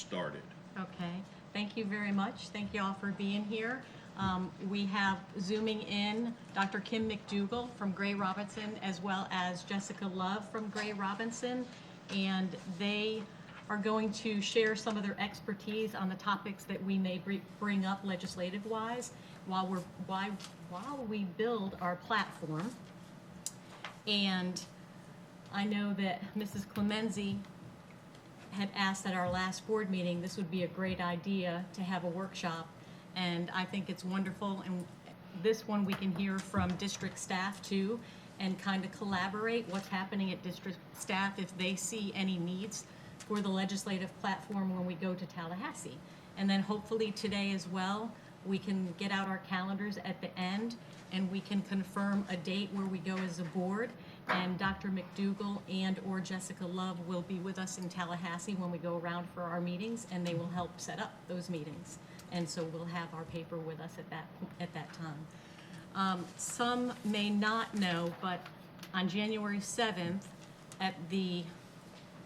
started. Okay, thank you very much. Thank you all for being here. We have Zooming in Dr. Kim McDougall from Gray Robinson, as well as Jessica Love from Gray Robinson. And they are going to share some of their expertise on the topics that we may bring up legislative-wise while we build our platform. And I know that Mrs. Clemenzi had asked at our last board meeting, this would be a great idea to have a workshop, and I think it's wonderful. And this one, we can hear from district staff too, and kind of collaborate what's happening at district staff if they see any needs for the legislative platform when we go to Tallahassee. And then hopefully today as well, we can get out our calendars at the end, and we can confirm a date where we go as a board. And Dr. McDougall and/or Jessica Love will be with us in Tallahassee when we go around for our meetings, and they will help set up those meetings. And so we'll have our paper with us at that time. Some may not know, but on January 7th, at the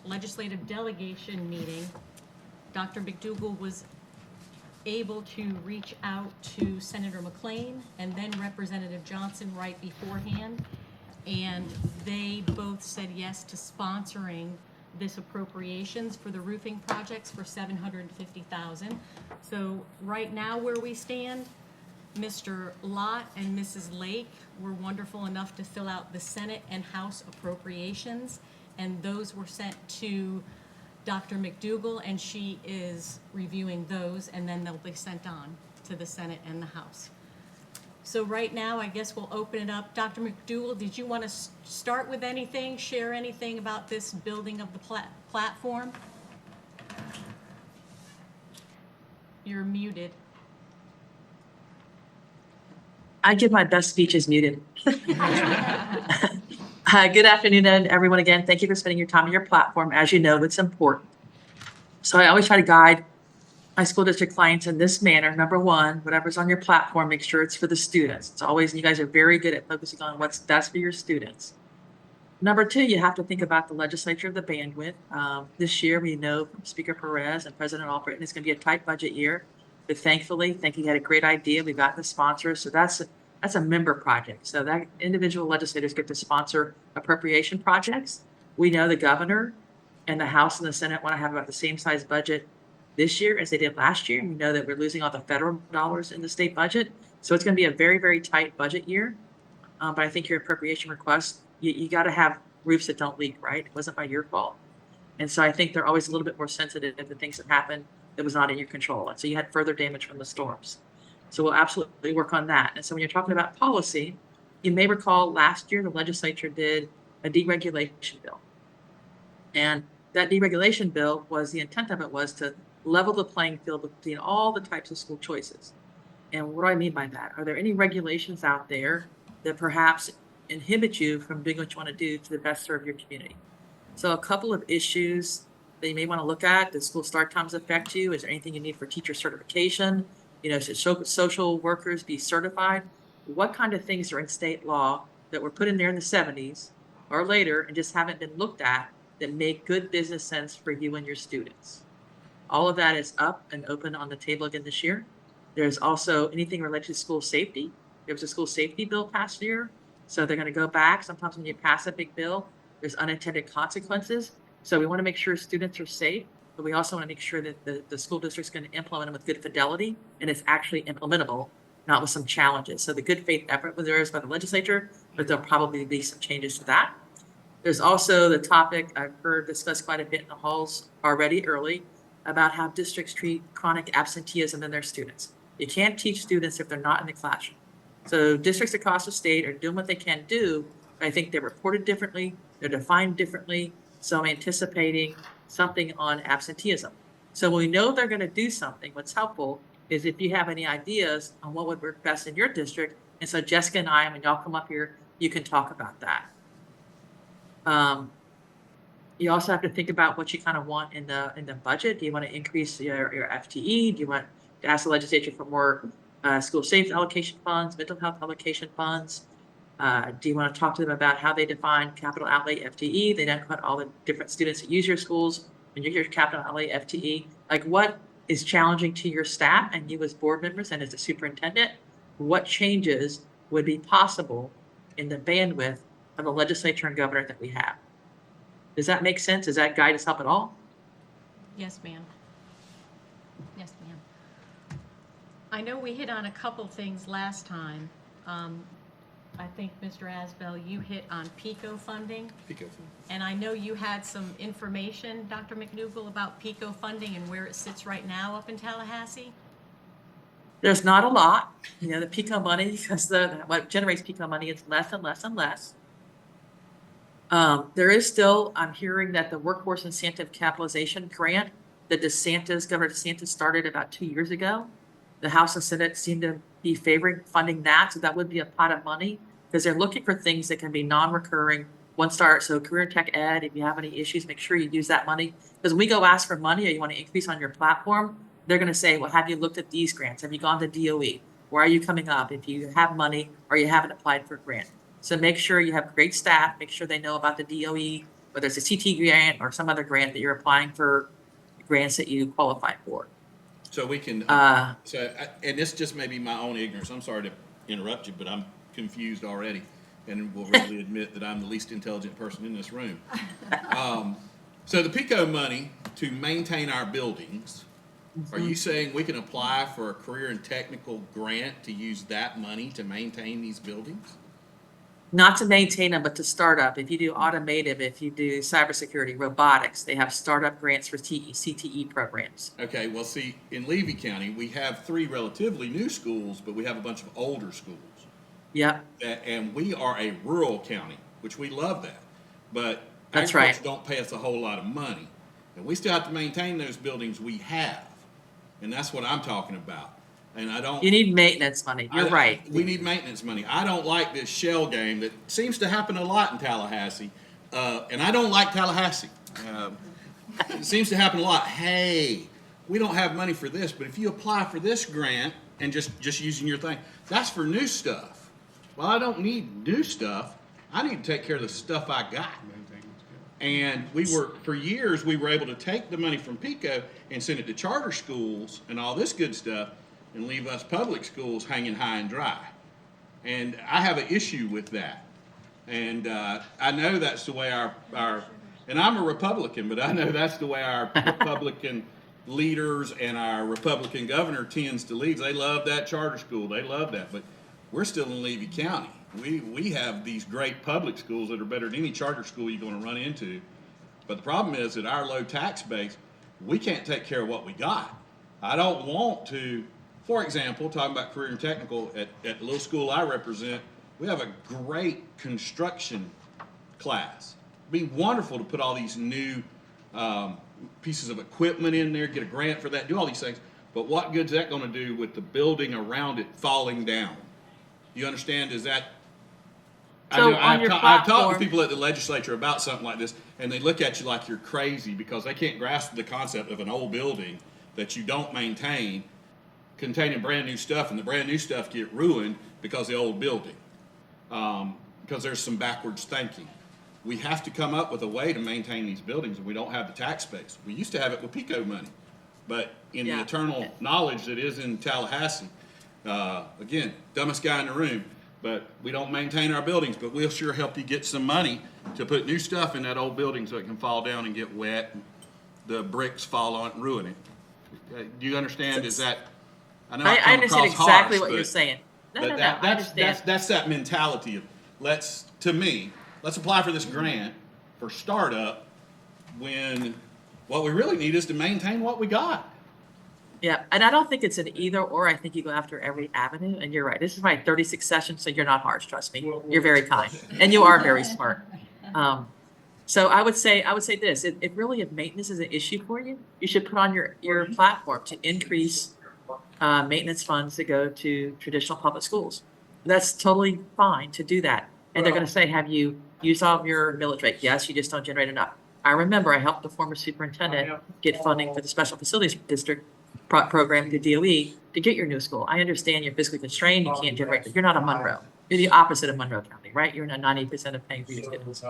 legislative delegation meeting, Dr. McDougall was able to reach out to Senator McClain and then Representative Johnson right beforehand, and they both said yes to sponsoring this appropriations for the roofing projects for $750,000. So right now where we stand, Mr. Lott and Mrs. Lake were wonderful enough to fill out the Senate and House appropriations, and those were sent to Dr. McDougall, and she is reviewing those, and then they'll be sent on to the Senate and the House. So right now, I guess we'll open it up. Dr. McDougall, did you want to start with anything, share anything about this building of the platform? You're muted. I give my best speeches muted. Good afternoon, everyone. Again, thank you for spending your time on your platform. As you know, it's important. So I always try to guide my school district clients in this manner. Number one, whatever's on your platform, make sure it's for the students. It's always, you guys are very good at focusing on what's best for your students. Number two, you have to think about the legislature of the bandwidth. This year, we know from Speaker Perez and President Albritton, it's going to be a tight budget year. But thankfully, think he had a great idea. We got the sponsors. So that's a member project. So that individual legislators get to sponsor appropriation projects. We know the governor and the House and the Senate want to have about the same size budget this year as they did last year. We know that we're losing all the federal dollars in the state budget. So it's going to be a very, very tight budget year. But I think your appropriation request, you got to have roofs that don't leak, right? It wasn't by your fault. And so I think they're always a little bit more sensitive to things that happen that was not in your control. And so you had further damage from the storms. So we'll absolutely work on that. And so when you're talking about policy, you may recall last year the legislature did a deregulation bill. And that deregulation bill was, the intent of it was to level the playing field between all the types of school choices. And what do I mean by that? Are there any regulations out there that perhaps inhibit you from doing what you want to do to the best serve your community? So a couple of issues that you may want to look at. Does school start times affect you? Is there anything you need for teacher certification? Should social workers be certified? What kind of things are in state law that were put in there in the 70s or later and just haven't been looked at that make good business sense for you and your students? All of that is up and open on the table again this year. There's also anything related to school safety. There was a school safety bill passed year. So they're going to go back. Sometimes when you pass a big bill, there's unintended consequences. So we want to make sure students are safe, but we also want to make sure that the school district's going to implement them with good fidelity and it's actually implementable, not with some challenges. So the good faith effort was there is by the legislature, but there'll probably be some changes to that. There's also the topic I've heard discussed quite a bit in the halls already early about how districts treat chronic absenteeism in their students. You can't teach students if they're not in the classroom. So districts across the state are doing what they can do, but I think they're reported differently, they're defined differently. So I'm anticipating something on absenteeism. So when we know they're going to do something, what's helpful is if you have any ideas on what would work best in your district. And so Jessica and I, when y'all come up here, you can talk about that. You also have to think about what you kind of want in the budget. Do you want to increase your FTE? Do you want to ask the legislature for more school safety allocation funds, mental health allocation funds? Do you want to talk to them about how they define capital outlay FTE? They don't cut all the different students that use your schools. When you hear capital outlay FTE, Like what is challenging to your staff and you as board members and as a superintendent? What changes would be possible in the bandwidth of the legislature and governor that we have? Does that make sense? Does that guide us up at all? Yes, ma'am. Yes, ma'am. I know we hit on a couple things last time. I think, Mr. Asbell, you hit on PICO funding. PICO fund. And I know you had some information, Dr. McDougall, about PICO funding and where it sits right now up in Tallahassee. There's not a lot, you know, the PICO money, because what generates PICO money is less and less and less. There is still, I'm hearing that the Workforce Incentive Capitalization Grant that Governor DeSantis started about 2 years ago, the House and Senate seem to be favoring funding that, so that would be a pot of money, because they're looking for things that can be non-recurring, one start. So career tech ed, if you have any issues, make sure you use that money. Because when we go ask for money or you want to increase on your platform, they're going to say, well, have you looked at these grants? Have you gone to DOE? Where are you coming up if you have money or you haven't applied for a grant? So make sure you have great staff, make sure they know about the DOE, whether it's a CT grant or some other grant that you're applying for, grants that you qualify for. So we can, Uh, and this just may be my own ignorance. I'm sorry to interrupt you, but I'm confused already. And will readily admit that I'm the least intelligent person in this room. So the PICO money to maintain our buildings, are you saying we can apply for a career and technical grant to use that money to maintain these buildings? Not to maintain them, but to start up. If you do automotive, if you do cybersecurity, robotics, they have startup grants for CTE programs. Okay, well, see, in Levy County, we have 3 relatively new schools, but we have a bunch of older schools. Yep, And we are a rural county, which we love that. But That's agriculture right. don't pay us a whole lot of money. And we still have to maintain those buildings we have. And that's what I'm talking about. And I don't. you need maintenance money. You're right. We need maintenance money. I don't like this shell game that seems to happen a lot in Tallahassee. And I don't like Tallahassee. It seems to happen a lot. Hey, we don't have money for this, but if you apply for this grant and just using your thing, that's for new stuff. Well, I don't need new stuff. I need to take care of the stuff I got. And for years, we were able to take the money from PICO and send it to charter schools and all this good stuff and leave us public schools hanging high and dry. And I have an issue with that. And I know that's the way and I'm a Republican, but I know that's the way our Republican leaders and our Republican governor tends to lead. They love that charter school. They love that. But we're still in Levy County. We have these great public schools that are better than any charter school you're going to run into. But the problem is that our low tax base, we can't take care of what we got. I don't want to, for example, talking about career and technical, at the little school I represent, we have a great construction class. It'd be wonderful to put all these new pieces of equipment in there, get a grant for that, do all these things. But what good is that going to do with the building around it falling down? You understand? Is that? So I've talked with people at the legislature about something like this, and they look at you like you're crazy because they can't grasp the concept of an old building that you don't maintain, containing brand new stuff, and the brand new stuff get ruined because of the old building. Because there's some backwards thinking. We have to come up with a way to maintain these buildings, and we don't have the tax base. We used to have it with PICO money, but in the eternal knowledge that is in Tallahassee, again, dumbest guy in the room, but we don't maintain our buildings, but we'll sure help you get some money to put new stuff in that old building so it can fall down and get wet, and the bricks fall on it and ruin it. Do you understand? Is that? I know I understand exactly what you're saying. No, I understand. That's that mentality of let's apply for this grant for startup when what we really need is to maintain what we got. Yeah, and I don't think it's an either or. I think you go after every avenue, and you're right. This is my 36th session, so you're not harsh. Trust me, you're very kind, and you are very smart. So I would say this: if really if maintenance is an issue for you, you should put on your platform to increase maintenance funds to go to traditional public schools. That's totally fine to do that. And they're going to say, have you used all of your millage rate? Yes, you just don't generate enough. I remember I helped the former superintendent get funding for the special facilities district program to DOE to get your new school. I understand you're physically constrained, you can't generate, but you're not a Monroe. You're the opposite of Monroe County, right? You're in a 90% of paying for your students.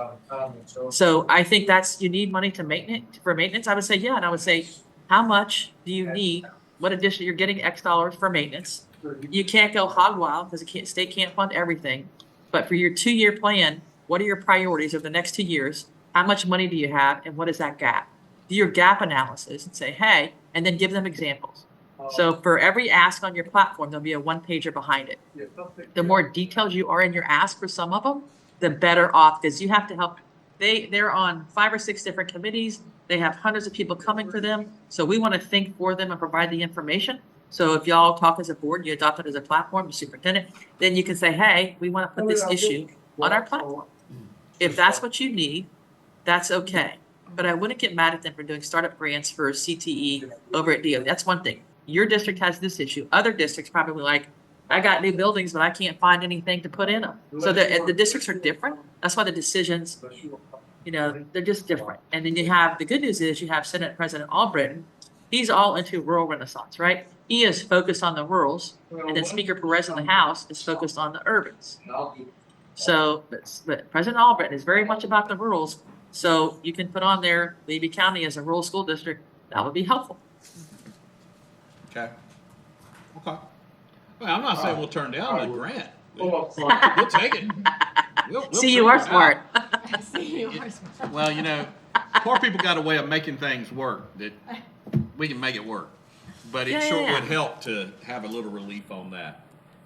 So I think you need money for maintenance. I would say, yeah, and I would say how much do you need? What addition, you're getting X dollars for maintenance. You can't go hog wild because the state can't fund everything. But for your 2-year plan, what are your priorities over the next 2 years? How much money do you have and what is that gap? Do your gap analysis and say, hey, and then give them examples. So for every ask on your platform, there'll be a 1-pager behind it. The more details you are in your ask for some of them, the better off, because you have to help. They're on 5 or 6 different committees. They have hundreds of people coming for them. So we want to think for them and provide the information. So if y'all talk as a board, you adopt it as a platform, the superintendent, then you can say, hey, we want to put this issue on our platform. If that's what you need, that's okay. But I wouldn't get mad at them for doing startup grants for CTE over at DO. That's one thing. Your district has this issue. Other districts probably like, I got new buildings, but I can't find anything to put in them. So the districts are different. That's why the decisions, they're just different. And then you have, the good news is you have Senate President Albritton. He's all into rural renaissance, right? He is focused on the rurals. And then Speaker Perez in the House is focused on the urbans. So, but President Albritton is very much about the rurals. So you can put on there Levy County as a rural school district. That would be helpful. Okay. Well, I'm not saying we'll turn down the grant. We'll take it. We'll See, you are figure it out. smart. Well, poor people got a way of making things work that we can make it work. But it Yeah. would help to have a little relief on that.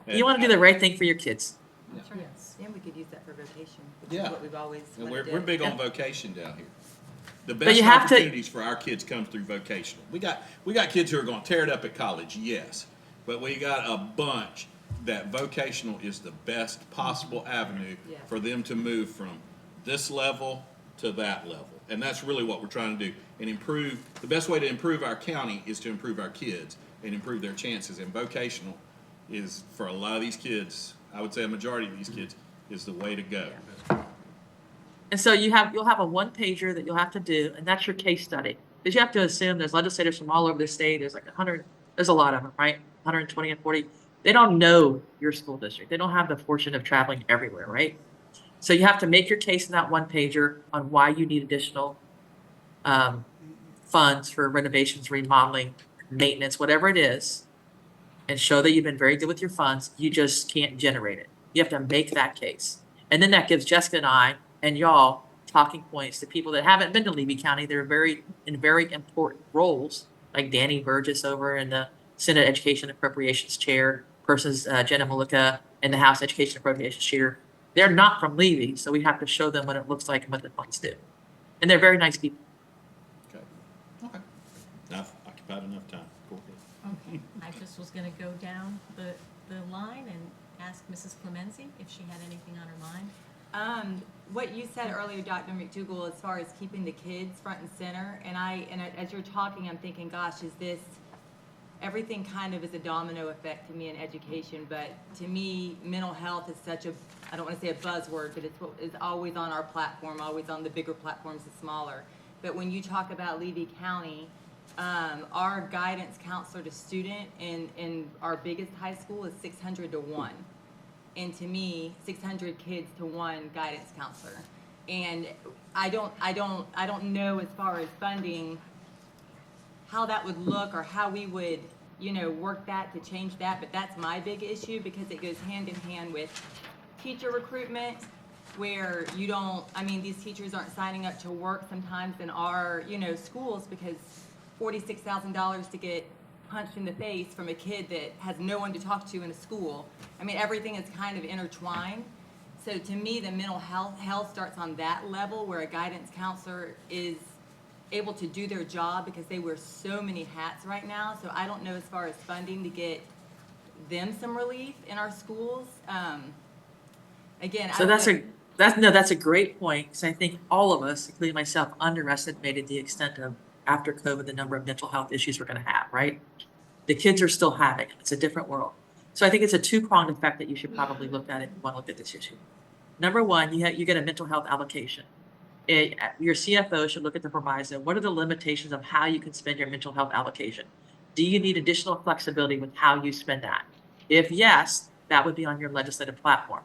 You want to do the right thing for your kids. Yes, and we could use that for vocation, which Yeah. is what we've always And wanted to we're do. big on vocation down here. The But best you have to- opportunities for our kids come through vocational. We got kids who are going to tear it up at college, yes, but we got a bunch that vocational is the best possible avenue Yeah. for them to move from this level to that level, and that's really what we're trying to do. And improve. The best way to improve our county is to improve our kids and improve their chances. And vocational is, for a lot of these kids, I would say a majority of these kids, is the way to go. And so you'll have a 1-pager that you'll have to do, and that's your case study. Because you have to assume there's legislators from all over the state. There's like 100, there's a lot of them, right? 120 and 40. They don't know your school district. They don't have the fortune of traveling everywhere, right? So you have to make your case in that 1-pager on why you need additional funds for renovations, remodeling, maintenance, whatever it is, and show that you've been very good with your funds. You just can't generate it. You have to make that case. And then that gives Jessica and I and y'all talking points to people that haven't been to Levy County. They're in very important roles, like Danny Burgess over in the Senate Education Appropriations Chair, versus Jenna Malika in the House Education Appropriations Chair. They're not from Levy, so we have to show them what it looks like and what the funds do. And they're very nice people. Okay. I've occupied enough time. Cool. Okay, I just was gonna go down the line and ask Mrs. Clemency if she had anything on her mind. What you said earlier, Dr. McDougall, as far as keeping the kids front and center, and as you're talking, I'm thinking, gosh, is this, everything kind of is a domino effect to me in education, but to me, mental health is such a, I don't want to say a buzzword, but it's what is always on our platform, always on the bigger platforms, the smaller. But when you talk about Levy County, our guidance counselor to student in our biggest high school is 600 to 1. And to me, 600 kids to 1 guidance counselor. And I don't know as far as funding how that would look or how we would, work that to change that. But that's my big issue because it goes hand in hand with teacher recruitment, where these teachers aren't signing up to work sometimes in our, schools because $46,000 to get punched in the face from a kid that has no one to talk to in a school. Everything is kind of intertwined. So to me, the mental health starts on that level where a guidance counselor is able to do their job because they wear so many hats right now. So I don't know as far as funding to get them some relief in our schools. Again, So that's a great point, because I think all of us, including myself, underestimated the extent of, after COVID, the number of mental health issues we're going to have, right? The kids are still having it. It's a different world. So I think it's a 2-pronged effect that you should probably look at if you want to look at this issue. Number one, you get a mental health allocation. Your CFO should look at the proviso. What are the limitations of how you can spend your mental health allocation? Do you need additional flexibility with how you spend that? If yes, that would be on your legislative platform.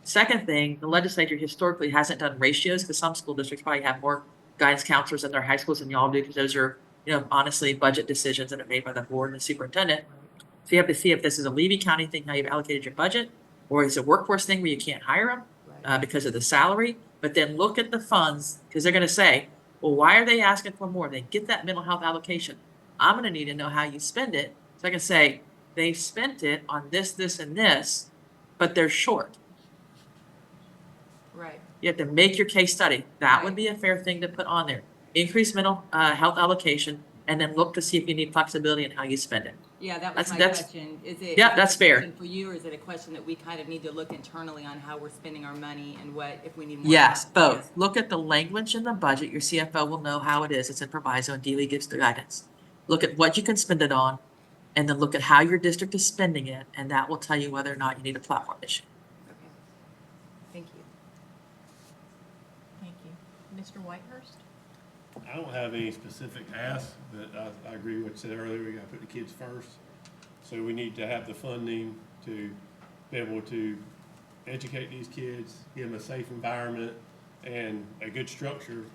Second thing, the legislature historically hasn't done ratios because some school districts probably have more guidance counselors in their high schools than y'all do because those are honestly, budget decisions that are made by the board and the superintendent. So you have to see if this is a Levy County thing, how you've allocated your budget, or it's a workforce thing where you can't hire them because of the salary. But then look at the funds, because they're going to say, well, why are they asking for more? They get that mental health allocation. I'm going to need to know how you spend it. So I can say, they spent it on this, this, and this, but they're short. Right. You have to make your case study. That would Right. be a fair thing to put on there. Increase mental health allocation, and then look to see if you need flexibility in how you spend it. Yeah, that was my That's- question. Is it? Yeah, is that's it a fair. question for you, or is it a question that we kind of need to look internally on how we're spending our money and what, if we need more? Yes, time? both. Look at the language in the budget. Your CFO will know how it is. It's in proviso and DLE gives the guidance. Look at what you can spend it on, and then look at how your district is spending it, and that will tell you whether or not you need a platform issue. Okay. Thank you. Thank you. Mr. Whitehurst? I don't have any specific asks, but I agree with what you said earlier, we gotta put the kids first. So we need to have the funding to be able to educate these kids, give them a safe environment and a good structure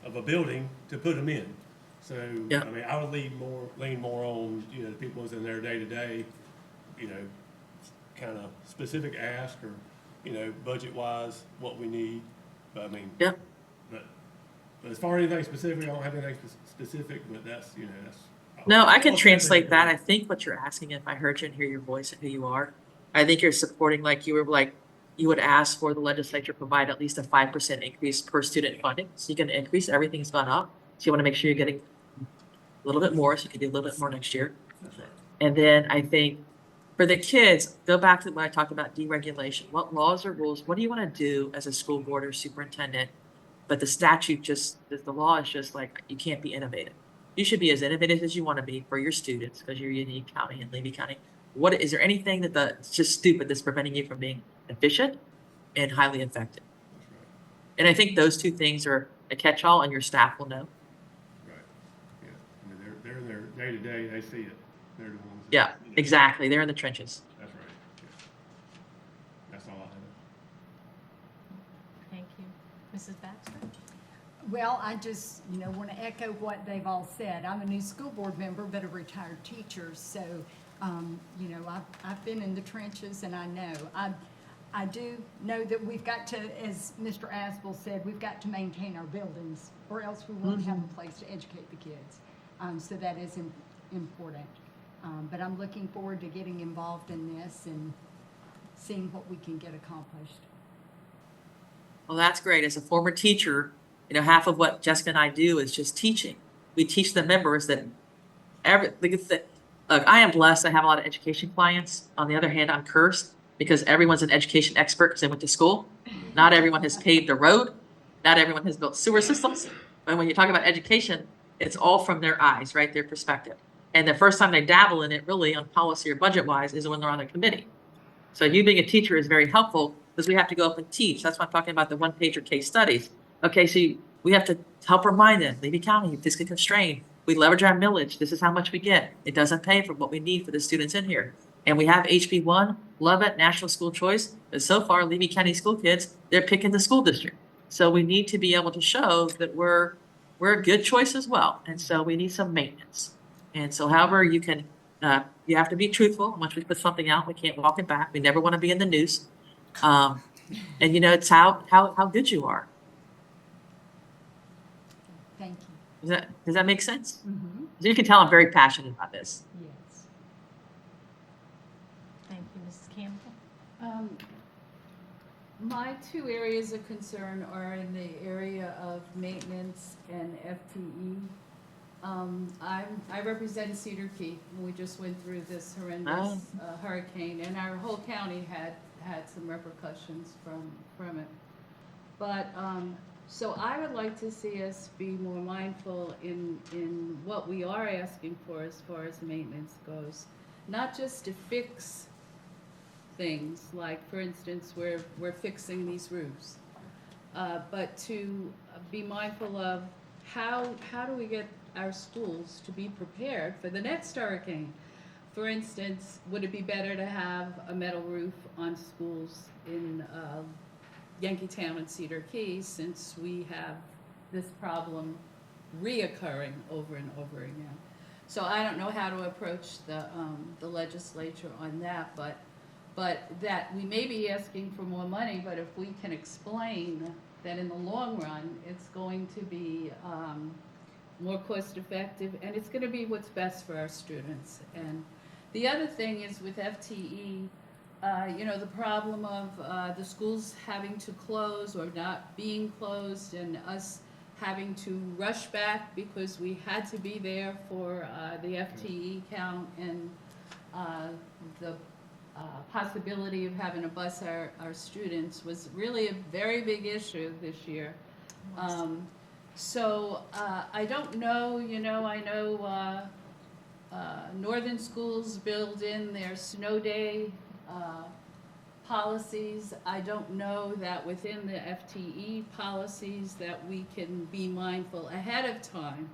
of a building to put them in. So, Yeah. I mean, I would lean more on, the people who's in there day to day, kind of specific ask or, budget wise, what we need. But I mean, Yeah. But as far as anything specific, I don't have anything specific, but that's. No, I can I'll translate that. separate I think what you're asking, if I heard you and hear your voice and who you are, I think you're supporting you would ask for the legislature to provide at least a 5% increase per student funding. So you can increase, everything's gone up. So you want to make sure you're getting a little bit more, so you can do a little bit more next year. And then I think for the kids, go back to when I talked about deregulation. What laws or rules, what do you want to do as a school board or superintendent? But the statute the law is just like, you can't be innovative. You should be as innovative as you want to be for your students because you're a unique county in Levy County. Is there anything it's just stupid that's preventing you from being efficient and highly effective? That's right. And I think those two things are a catch-all and your staff will know. Right, yeah, I mean, they're in their day to day, they see it, they're the ones. that, Yeah, exactly. They're in the trenches. That's right, yeah. That's all I have. Thank you. Mrs. Baxter? Well, I just, want to echo what they've all said. I'm a new school board member, but a retired teacher, so, I've been in the trenches and I know. I do know that we've got to, as Mr. Aspel said, we've got to maintain our buildings, or else we won't have a place to educate the kids. So that is important. But I'm looking forward to getting involved in this and seeing what we can get accomplished. Well, that's great. As a former teacher, half of what Jessica and I do is just teaching. We teach the members that look, I am blessed. I have a lot of education clients. On the other hand, I'm cursed because everyone's an education expert because they went to school. Not everyone has paved a road. Not everyone has built sewer systems. But when you talk about education, it's all from their eyes, right? Their perspective. And the first time they dabble in it really on policy or budget wise is when they're on the committee. So you being a teacher is very helpful because we have to go up and teach. That's why I'm talking about the one-pager case studies. Okay, so we have to help remind them, Levy County, fiscally constrained. We leverage our millage. This is how much we get. It doesn't pay for what we need for the students in here. And we have HB1, love it, national school choice. But so far, Levy County school kids, they're picking the school district. So we need to be able to show that we're a good choice as well. And so we need some maintenance. And so however you can, you have to be truthful. Once we put something out, we can't walk it back. We never want to be in the news. And it's how good you are. Thank you. Does that make sense? Mm-hmm. So you can tell I'm very passionate about this. Yes. Thank you. Mrs. Campbell? My two areas of concern are in the area of maintenance and FTE. I represent Cedar Key. We just went through this horrendous hurricane, and our whole county had some repercussions from it. But so I would like to see us be more mindful in what we are asking for as far as maintenance goes, not just to fix things, like for instance, we're fixing these roofs, but to be mindful of how do we get our schools to be prepared for the next hurricane. For instance, would it be better to have a metal roof on schools in Yankeetown and Cedar Key, since we have this problem reoccurring over and over again. So I don't know how to approach the legislature on that, but that we may be asking for more money, but if we can explain that in the long run, it's going to be more cost effective, and it's gonna be what's best for our students. And the other thing is with FTE, the problem of the schools having to close or not being closed, and us having to rush back because we had to be there for the FTE count, and the possibility of having to bus our students was really a very big issue this year. So I don't know, I know northern schools build in their snow day policies. I don't know that within the FTE policies that we can be mindful ahead of time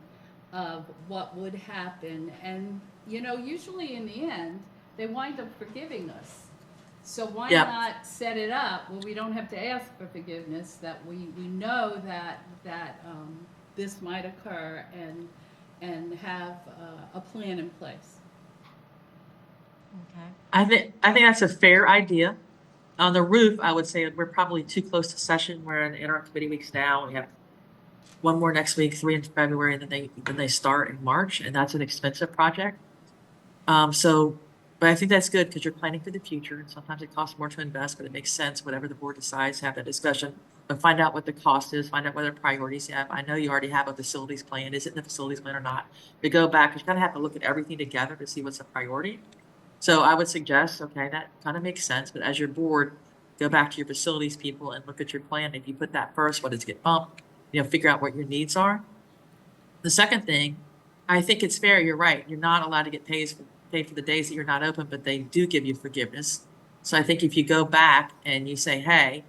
of what would happen. And, usually in the end, they wind up forgiving us. So why Yep. not set it up where we don't have to ask for forgiveness, that we know that this might occur, and have a plan in place. Okay. I think that's a fair idea. On the roof, I would say we're probably too close to session. We're in our committee weeks now. We have one more next week, 3 in February, and then they start in March, and that's an expensive project. But I think that's good because you're planning for the future, and sometimes it costs more to invest, but it makes sense. Whatever the board decides, have that discussion, but find out what the cost is, find out what their priorities you have. I know you already have a facilities plan. Is it in the facilities plan or not? We go back, you kind of have to look at everything together to see what's a priority. So I would suggest, okay, that kind of makes sense, but as your board, go back to your facilities people and look at your plan. If you put that first, what does get bumped? Figure out what your needs are. The second thing, I think it's fair, you're right. You're not allowed to get paid for the days that you're not open, but they do give you forgiveness. So I think if you go back and you say, hey,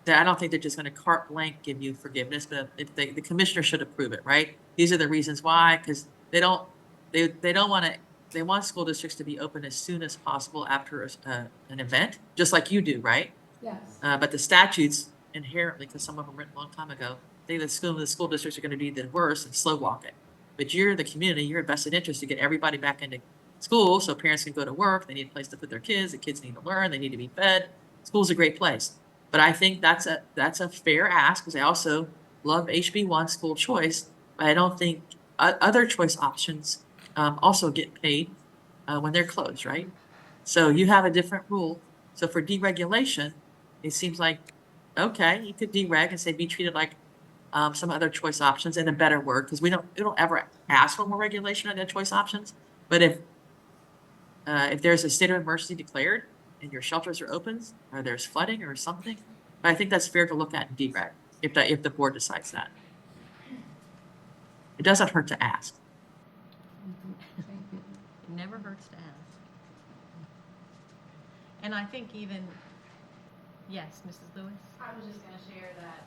I don't think they're just going to carte blanche give you forgiveness, but if the commissioner should approve it, right? These are the reasons why, because they don't want to. They want school districts to be open as soon as possible after an event, just like you do, right? Yes. But the statutes inherently, because some of them were written a long time ago, think that the school districts are going to be the worst and slow walk it. But you're the community, you're in vested interest to get everybody back into school so parents can go to work. They need a place to put their kids. The kids need to learn. They need to be fed. School's a great place. But I think that's a fair ask, because I also love HB1 school choice, but I don't think other choice options also get paid when they're closed, right? So you have a different rule. So for deregulation, it seems like, okay, you could dereg and say be treated like some other choice options, in a better word, because we don't ever ask for more regulation on their choice options. But if there's a state of emergency declared and your shelters are open, or there's flooding or something, but I think that's fair to look at in dereg if the board decides that. It doesn't hurt to ask. It never hurts to ask. And I think even, yes, Mrs. Lewis? I was just gonna share that,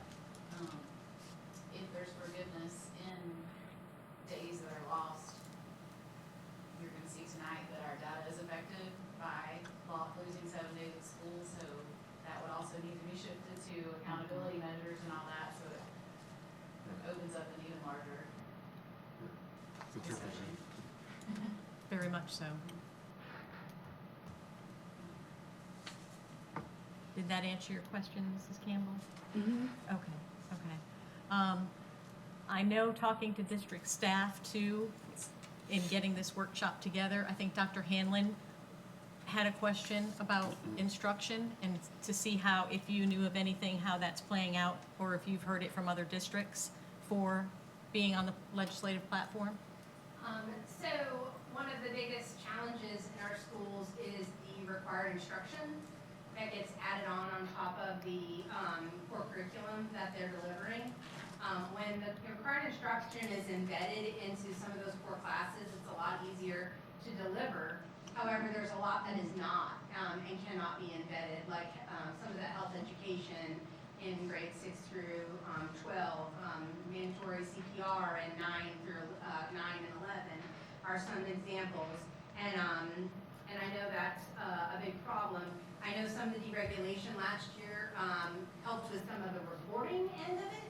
if there's forgiveness in days that are lost, you're gonna see tonight that our data is affected by losing 7 days of school, so that would also need to be shifted to accountability measures and all that, so it opens up an even larger discussion. Very much so. Did that answer your question, Mrs. Campbell? Okay. I know, talking to district staff too, in getting this workshop together, I think Dr. Hanlon had a question about instruction, and to see how, if you knew of anything, how that's playing out, or if you've heard it from other districts for being on the legislative platform. So one of the biggest challenges in our schools is the required instruction that gets added on top of the core curriculum that they're delivering. When the required instruction is embedded into some of those core classes, it's a lot easier to deliver. However, there's a lot that is not and cannot be embedded, like some of the health education in grades 6 through 12, mandatory CPR in 9 and 11 are some examples. And I know that's a big problem. I know some of the deregulation last year helped with some of the reporting end of it,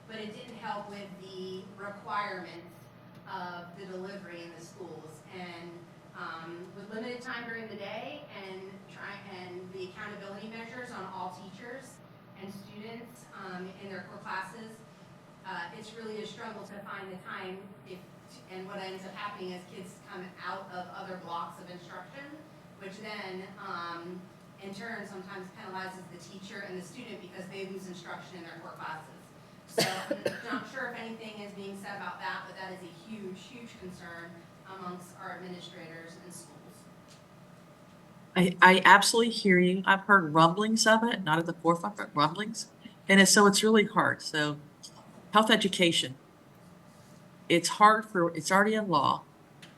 but it didn't help with the requirements of the delivery in the schools. And with limited time during the day and the accountability measures on all teachers and students in their core classes, it's really a struggle to find the time and what ends up happening is kids come out of other blocks of instruction, which then in turn sometimes penalizes the teacher and the student because they lose instruction in their core classes. So I'm not sure if anything is being said about that, but that is a huge, huge concern amongst our administrators and schools. I absolutely hear you. I've heard rumblings of it, not at the forefront, but rumblings. And it's really hard. So health education, it's already in law.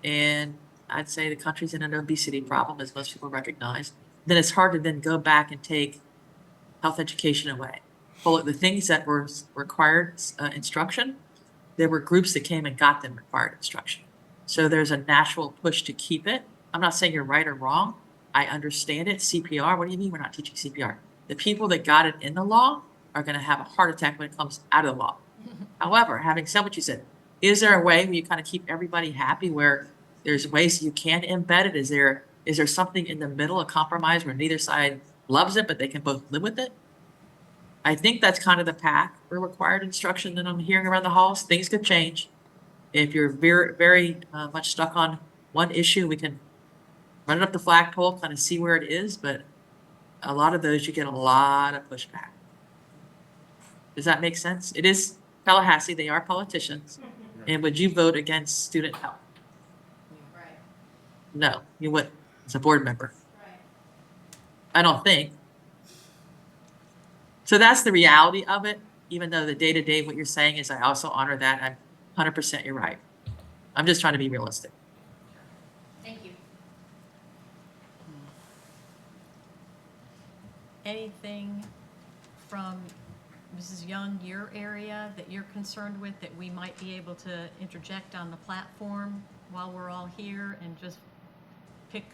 And I'd say the country's in an obesity problem, as most people recognize. Then it's hard to then go back and take health education away. Well, the things that were required instruction, there were groups that came and got them required instruction. So there's a natural push to keep it. I'm not saying you're right or wrong. I understand it. CPR, what do you mean we're not teaching CPR? The people that got it in the law are going to have a heart attack when it comes out of the law. However, having said what you said, is there a way where you kind of keep everybody happy where there's ways you can embed it? Is there something in the middle, a compromise where neither side loves it, but they can both live with it? I think that's kind of the path for required instruction that I'm hearing around the halls. Things could change. If you're very, very much stuck on one issue, we can run it up the flagpole, kind of see where it is, but a lot of those, you get a lot of pushback. Does that make sense? It is Tallahassee, they are politicians. And would you vote against student health? Right, No, you wouldn't, as a board member. right. I don't think. So that's the reality of it, even though the day-to-day, what you're saying is I also honor that. I'm 100% you're right. I'm just trying to be realistic. Thank you. Anything from Mrs. Young, your area that you're concerned with that we might be able to interject on the platform while we're all here and just pick,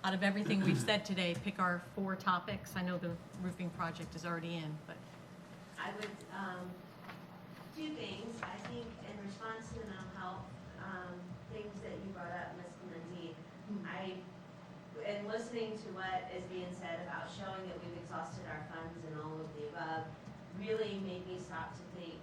out of everything we've said today, pick our 4 topics? I know the roofing project is already in, but. I would, 2 things. I think in response to the mental health, things that you brought up, Ms. Clemente, and listening to what is being said about showing that we've exhausted our funds and all of the above, really made me stop to think,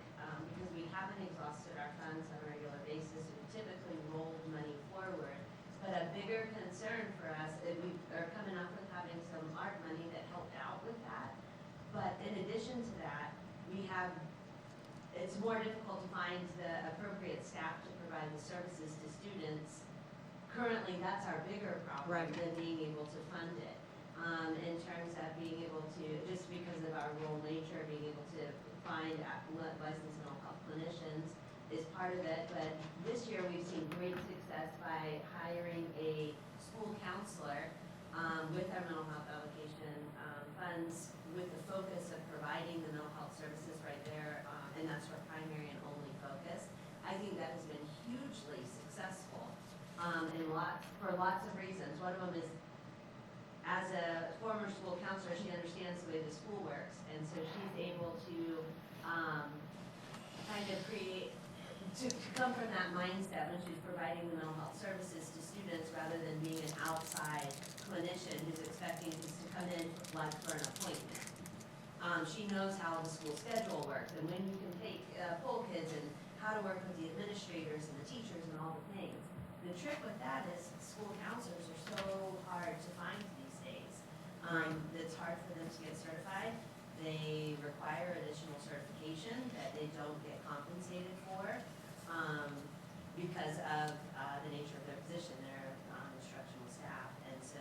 because we haven't exhausted our funds on a regular basis, we typically rolled money forward. But a bigger concern for us is we are coming up with having some art money that helped out with that. But in addition to that, it's more difficult to find the appropriate staff to provide the services to students. Currently, that's our bigger problem Right. than being able to fund it. In terms of being able to, just because of our rural nature, being able to find licensed mental health clinicians is part of it. But this year, we've seen great success by hiring a school counselor with our mental health allocation funds, with the focus of providing the mental health services right there, and that's our primary and only focus. I think that has been hugely successful for lots of reasons. One of them is, as a former school counselor, she understands the way the school works, and so she's able to kind of to come from that mindset when she's providing the mental health services to students rather than being an outside clinician who's expecting just to come in like for an appointment. She knows how the school schedule works and when you can pull kids and how to work with the administrators and the teachers and all the things. The trick with that is school counselors are so hard to find these days. It's hard for them to get certified. They require additional certification that they don't get compensated for because of the nature of their position. They're instructional staff, and so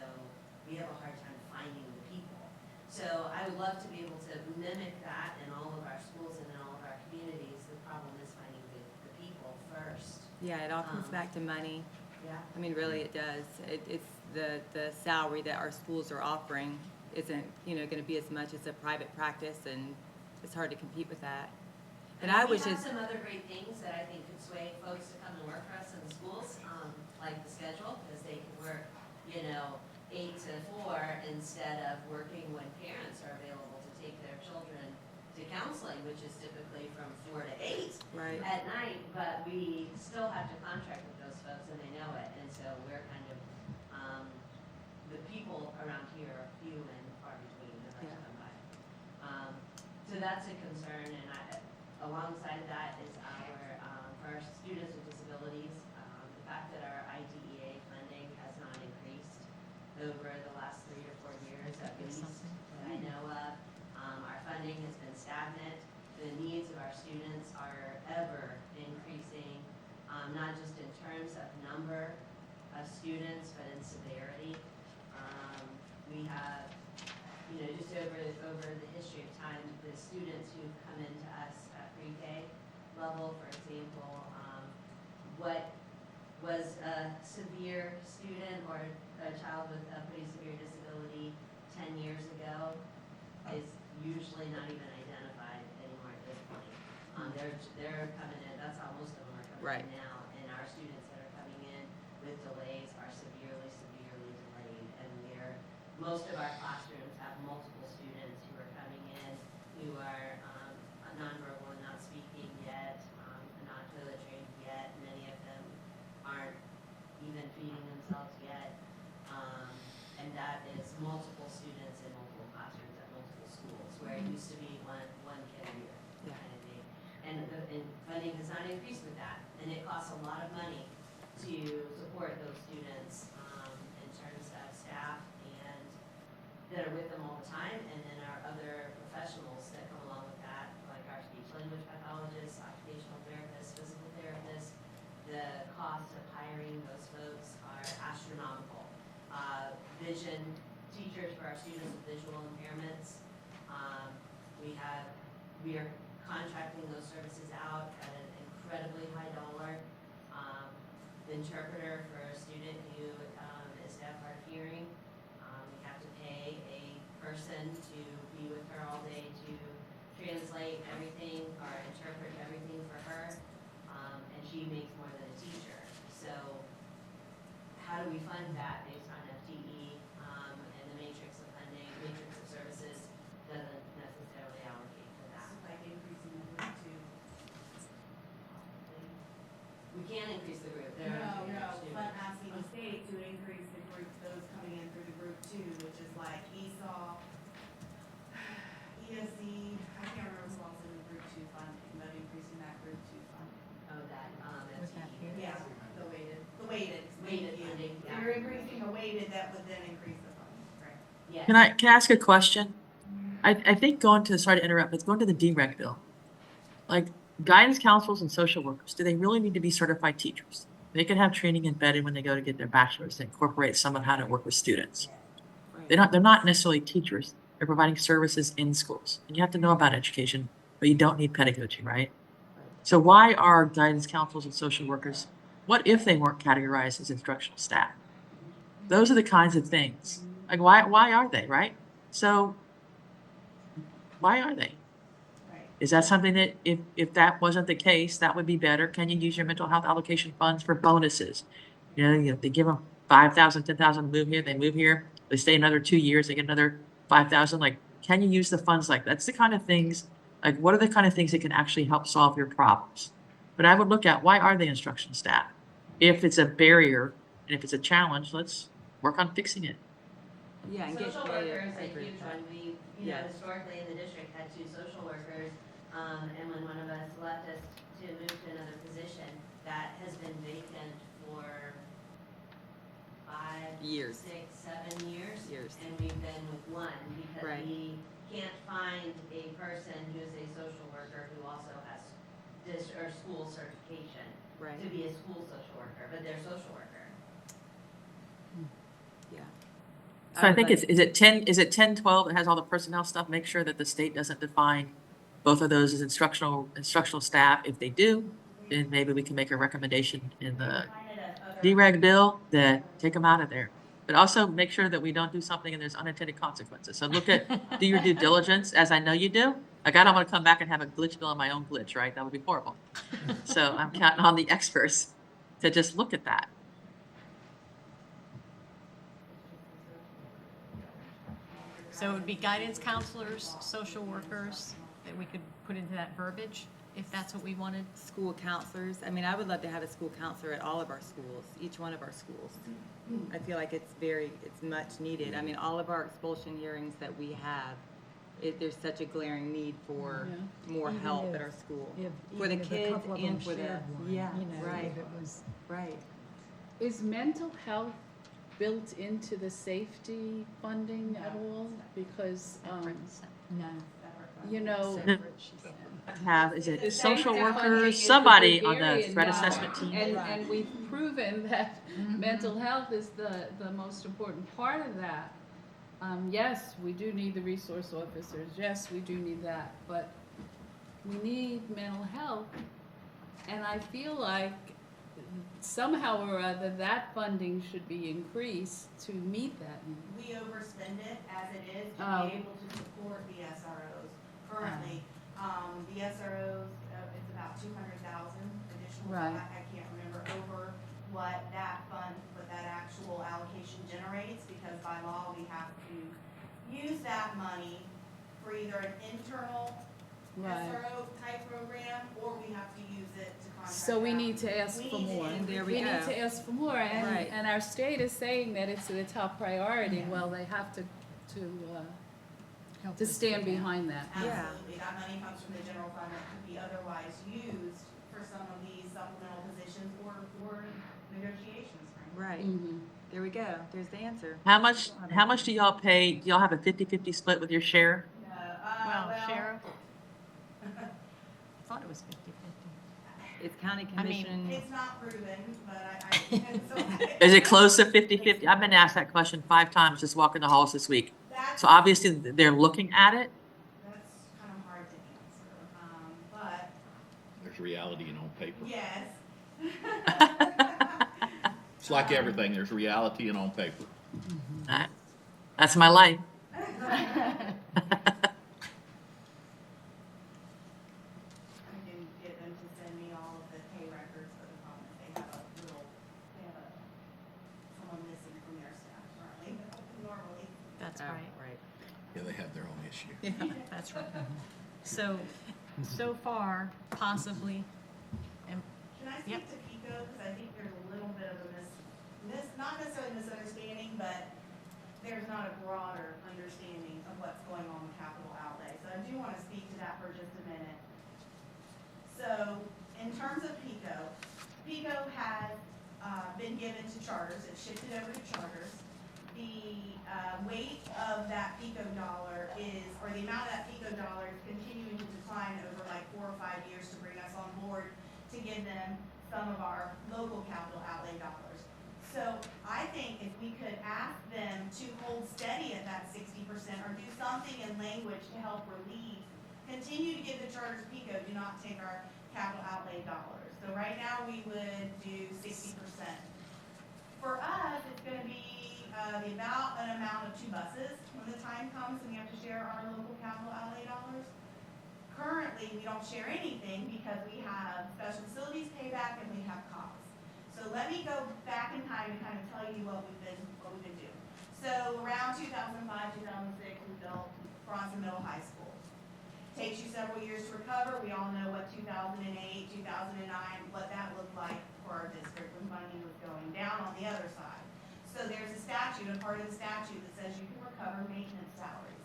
we have a hard time finding the people. So I would love to be able to mimic that in all of our schools and in all of our communities. The problem is finding the people first. Yeah, it all comes back to money. Yeah. I mean, really, it does. It's the salary that our schools are offering isn't, going to be as much as a private practice, and it's hard to compete with that. And I was We have just, some other great things that I think could sway folks to come and work for us in the schools, like the schedule, because they can work, 8 to 4 instead of working when parents are available to take their children to counseling, which is typically from 4 to 8 Right. at night, but we still have to contract with those folks and they know it, and so we're kind of, the people around here are few and far between that like to come by. So that's a concern, and alongside that is for our students with disabilities, the fact that our IDEA funding has not increased over the last 3 or 4 years at least that I know of. Our funding has been stagnant. The needs of our students are ever increasing, not just in terms of number of students, but in severity. We have, just over the history of time, the students who've come into us at pre-K level, for example, what was a severe student or a child with a pretty severe disability 10 years ago is usually not even identified anymore at this point. They're coming in, that's how most of them are coming Right. in now, and our students that are coming in with delays are severely delayed, and most of our classrooms have multiple students who are coming in who are nonverbal and not speaking yet, not toilet trained yet. Many of them aren't even feeding themselves yet, and that is multiple students in multiple classrooms at multiple schools, where it used to be one kid a year kind of thing. And funding has not increased with that, and it costs a lot of money to support those students in terms of staff and that are with them all the time, and then our other professionals that come along with that, like our speech language pathologists, occupational therapists, physical therapists. The cost of hiring those folks are astronomical. Vision teachers for our students with visual impairments. We are contracting those services out at an incredibly high dollar. The interpreter for a student who is deaf or hearing, we have to pay a person to be with her all day to translate everything or interpret everything for her, and she makes more than a teacher. So how do we fund that based on FTE, and the matrix of funding, matrix of services doesn't necessarily allocate for that. Like increasing the group too. We can increase the group. There are students. But asking the state to increase the group, those coming in through the group two, which is like ESOL, ESC, I can't remember who else in the group two funding, but increasing that group two funding. Oh, that, Was that FTE. here? Yeah, the weighted, Weighted funding, yeah. You're increasing a weighted, that would then increase the funding, right? Yes. Can I ask a question? I think sorry to interrupt, but going to the DREG bill, like guidance counselors and social workers, do they really need to be certified teachers? They can have training embedded when they go to get their bachelor's to incorporate some of how to work with students. They're not necessarily teachers. They're providing services in schools. And you have to know about education, but you don't need pedagogy, right? So why are guidance counselors and social workers, what if they weren't categorized as instructional staff? Those are the kinds of things. Like why are they, right? So why are they? Right. Is that something that if that wasn't the case, that would be better? Can you use your mental health allocation funds for bonuses? They give them 5,000, 10,000 to move here, they move here, they stay another 2 years, they get another 5,000. Like, can you use the funds like that? That's the kind of things, like what are the kind of things that can actually help solve your problems? But I would look at why are they instructional staff? If it's a barrier and if it's a challenge, let's work on fixing it. Yeah, and get, Social yeah, workers, I a agree huge with that. one. We, Yes. historically in the district had 2 social workers, and when one of us left us to move to another position, that has been vacant for 5, Years. 6, 7 years. Years. And we've been with one because Right. we can't find a person who's a social worker who also has or school certification Right. to be a school social worker, but they're social worker. Yeah. So I think is it 10, 12 that has all the personnel stuff? Make sure that the state doesn't define both of those as instructional staff. If they do, then maybe we can make a recommendation in the DREG bill that take them out of there. But also make sure that we don't do something and there's unintended consequences. So do your due diligence, as I know you do. Like, I don't want to come back and have a glitch bill on my own glitch, right? That would be horrible. So I'm counting on the experts to just look at that. So it would be guidance counselors, social workers, that we could put into that verbiage, if that's what we wanted? School counselors, I mean, I would love to have a school counselor at all of our schools, each one of our schools. I feel like it's much needed. I mean, all of our expulsion hearings that we have, there's such a glaring need for more Even help if- at our school. If- For the even if a kids couple of them and for the, shared one, yeah, you know, right, if it was- right. Is mental health built into the safety funding at all? Because, No. you know, Separate, she said. Is it the social safety funding workers, is a somebody big on the area threat now. assessment team? And we've proven that mental health is the most important part of that. Yes, we do need the resource officers, yes, we do need that, but we need mental health. And I feel like somehow or other, that funding should be increased to meet that need. We overspend it as it is to Oh. be able to support the SROs. Currently, the SROs, it's about 200,000 additional. Right. I can't remember over what that fund, what that actual allocation generates, because by law, we have to use that money for either an internal Right. SRO type program, or we have to use it to contract So we out. need to ask We for need to more. increase There We we need go. to ask for more, Right. and our state is saying that it's the top priority, Yeah. well, they have to Help to us stand with that. behind that. Yeah. Absolutely, that money comes from the general fund that could be otherwise used for some of these supplemental positions or negotiations, frankly. Right, Mhm. there we go, there's the answer. How much do y'all pay? Do y'all have a 50-50 split with your share? No, Well, Sheriff? I thought it was 50/50. It's county I mean, commission. It's not proven, but I. Is it close to 50-50? I've been asked that question 5 times just walking the halls this week. That's, So obviously they're looking at it. that's kind of hard to answer, but There's reality in on paper. yes. It's like everything, there's reality in on paper. That's my life. I didn't get them to send me all of the pay records, but the problem is they have someone missing from their staff currently, normally. That's Oh, right. Right. Yeah, they have their own issue. That's right. So far, possibly, and Can I Yep. speak to PICO, because I think there's a little bit of a not necessarily misunderstanding, but there's not a broader understanding of what's going on with capital outlay. So I do want to speak to that for just a minute. So, in terms of PICO, PICO has been given to charters, it's shifted over to charters. The weight of that PICO dollar is, or the amount of that PICO dollar is continuing to decline over like 4 or 5 years to bring us on board to give them some of our local capital outlay dollars. So I think if we could ask them to hold steady at that 60% or do something in language to help relieve, continue to give the charters PICO, do not take our capital outlay dollars. So right now we would do 60%. For us, it's gonna be about an amount of 2 buses when the time comes and we have to share our local capital outlay dollars. Currently, we don't share anything because we have special facilities payback and we have costs. So let me go back in time and kind of tell you what we've been doing. So around 2005, 2006, we built Bronson Middle High School. Takes you several years to recover. We all know what 2008, 2009, what that looked like for our district when funding was going down on the other side. So there's a statute, a part of the statute that says you can recover maintenance salaries.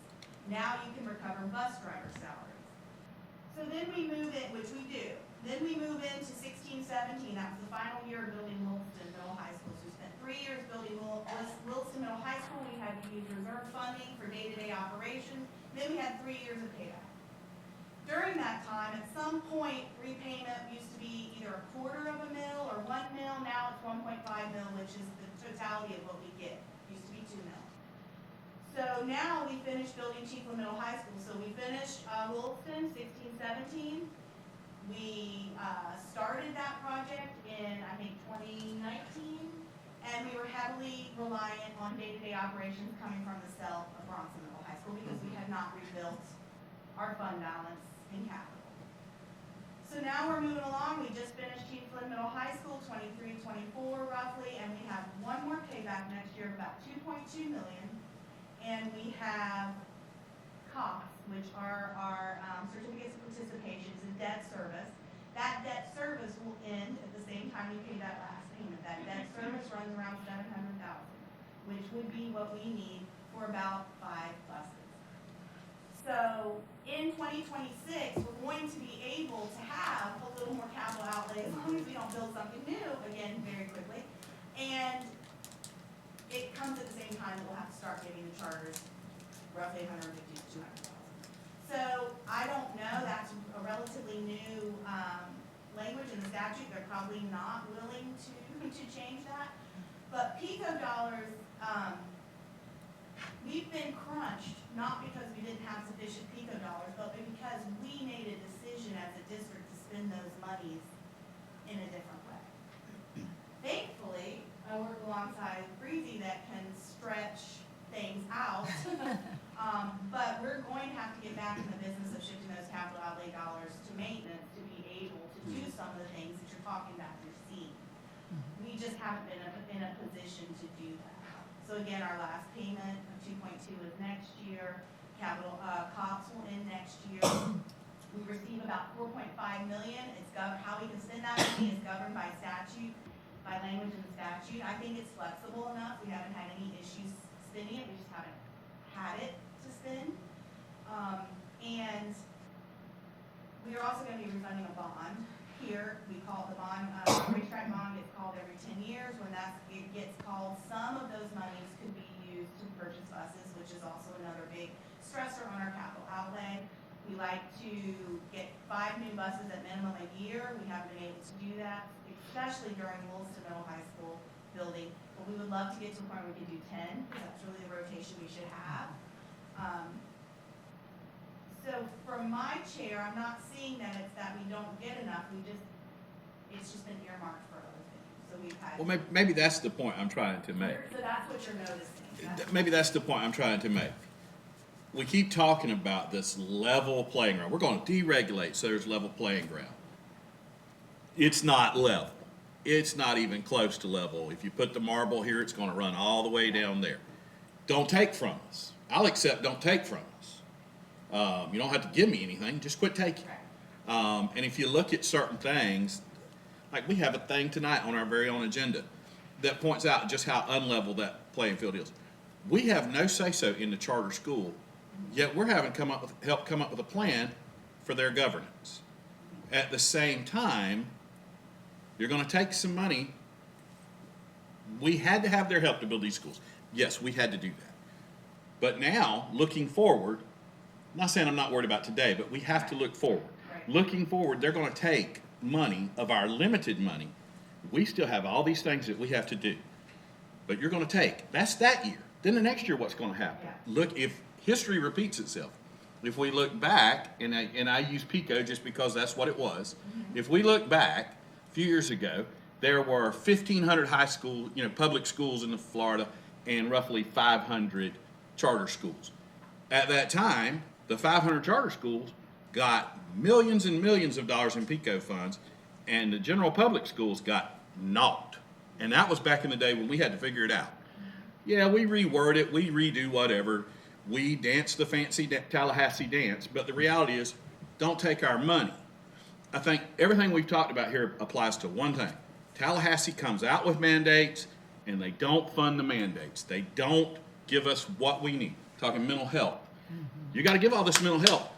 Now you can recover bus driver salaries. So then we move in, which we do. Then we move into 16, 17. That was the final year of building Williston Middle High School. So we spent 3 years building Williston Middle High School. We had to use reserve funding for day-to-day operations. Then we had 3 years of payback. During that time, at some point, repayment used to be either $0.25 mil or $1 mil. Now it's $1.5 mil, which is the totality of what we get. Used to be $2 mil. So now we finished building Chiefland Middle High School. So we finished Williston 16, 17. We started that project in, I think, 2019, and we were heavily reliant on day-to-day operations coming from the sale of Bronson Middle High School because we had not rebuilt our fund balance in capital. So now we're moving along. We just finished Chiefland Middle High School, 23, 24 roughly, and we have one more payback next year of about $2.2 million, and we have costs, which are our certificates of participation, is a debt service. That debt service will end at the same time you pay that last payment. That debt service runs around $700,000, which would be what we need for about 5 buses. So in 2026, we're going to be able to have a little more capital outlay as long as we don't build something new again very quickly. And it comes at the same time that we'll have to start giving the charters roughly $150,000 to $200,000. So I don't know, that's a relatively new language in the statute. They're probably not willing to change that. But PICO dollars, we've been crunched, not because we didn't have sufficient PICO dollars, but because we made a decision as a district to spend those monies in a different way. Thankfully, I work alongside Breezy that can stretch things out. But we're going to have to get back in the business of shifting those capital outlay dollars to maintenance to be able to do some of the things that you're talking about you're seeing. We just haven't been in a position to do that. So again, our last payment of 2.2 is next year. Capital COPS will end next year. We receive about 4.5 million. It's how we can spend that money is governed by statute, by language in the statute. I think it's flexible enough. We haven't had any issues spending it. We just haven't had it to spend. And we are also going to be refunding a bond. Here, we call it the bond, racetrack bond gets called every 10 years. When it gets called, some of those monies could be used to purchase buses, which is also another big stressor on our capital outlay. We like to get 5 new buses at minimum a year. We haven't been able to do that, especially during Williston Middle High School building. But we would love to get to a point where we could do 10, because that's really the rotation we should have. So from my chair, I'm not seeing that it's that we don't get enough. It's just been earmarked for other things. So we've had. Well, maybe that's the point I'm trying to make. So that's what you're noticing. Maybe that's the point I'm trying to make. We keep talking about this level playing ground. We're going to deregulate so there's level playing ground. It's not level. It's not even close to level. If you put the marble here, it's going to run all the way down there. Don't take from us. I'll accept don't take from us. You don't have to give me anything. Just quit taking. And if you look at certain things, like we have a thing tonight on our very own agenda that points out just how unlevel that playing field is. We have no say-so in the charter school, yet we're having help come up with a plan for their governance. At the same time, you're going to take some money. We had to have their help to build these schools. Yes, we had to do that. But now, looking forward, I'm not saying I'm not worried about today, but we have to look forward. Looking forward, they're going to take money of our limited money. We still have all these things that we have to do. But you're going to take. That's that year. Then the next year, what's going to happen? Look, if history repeats itself, if we look back, and I use PICO just because that's what it was. If we look back a few years ago, there were 1,500 high school, public schools in Florida, and roughly 500 charter schools. At that time, the 500 charter schools got millions and millions of dollars in PICO funds, and the general public schools got naught. And that was back in the day when we had to figure it out. Yeah, we reword it, we redo whatever, we dance the fancy Tallahassee dance, but the reality is, don't take our money. I think everything we've talked about here applies to one thing. Tallahassee comes out with mandates, and they don't fund the mandates. They don't give us what we need. Talking mental health. You got to give all this mental health.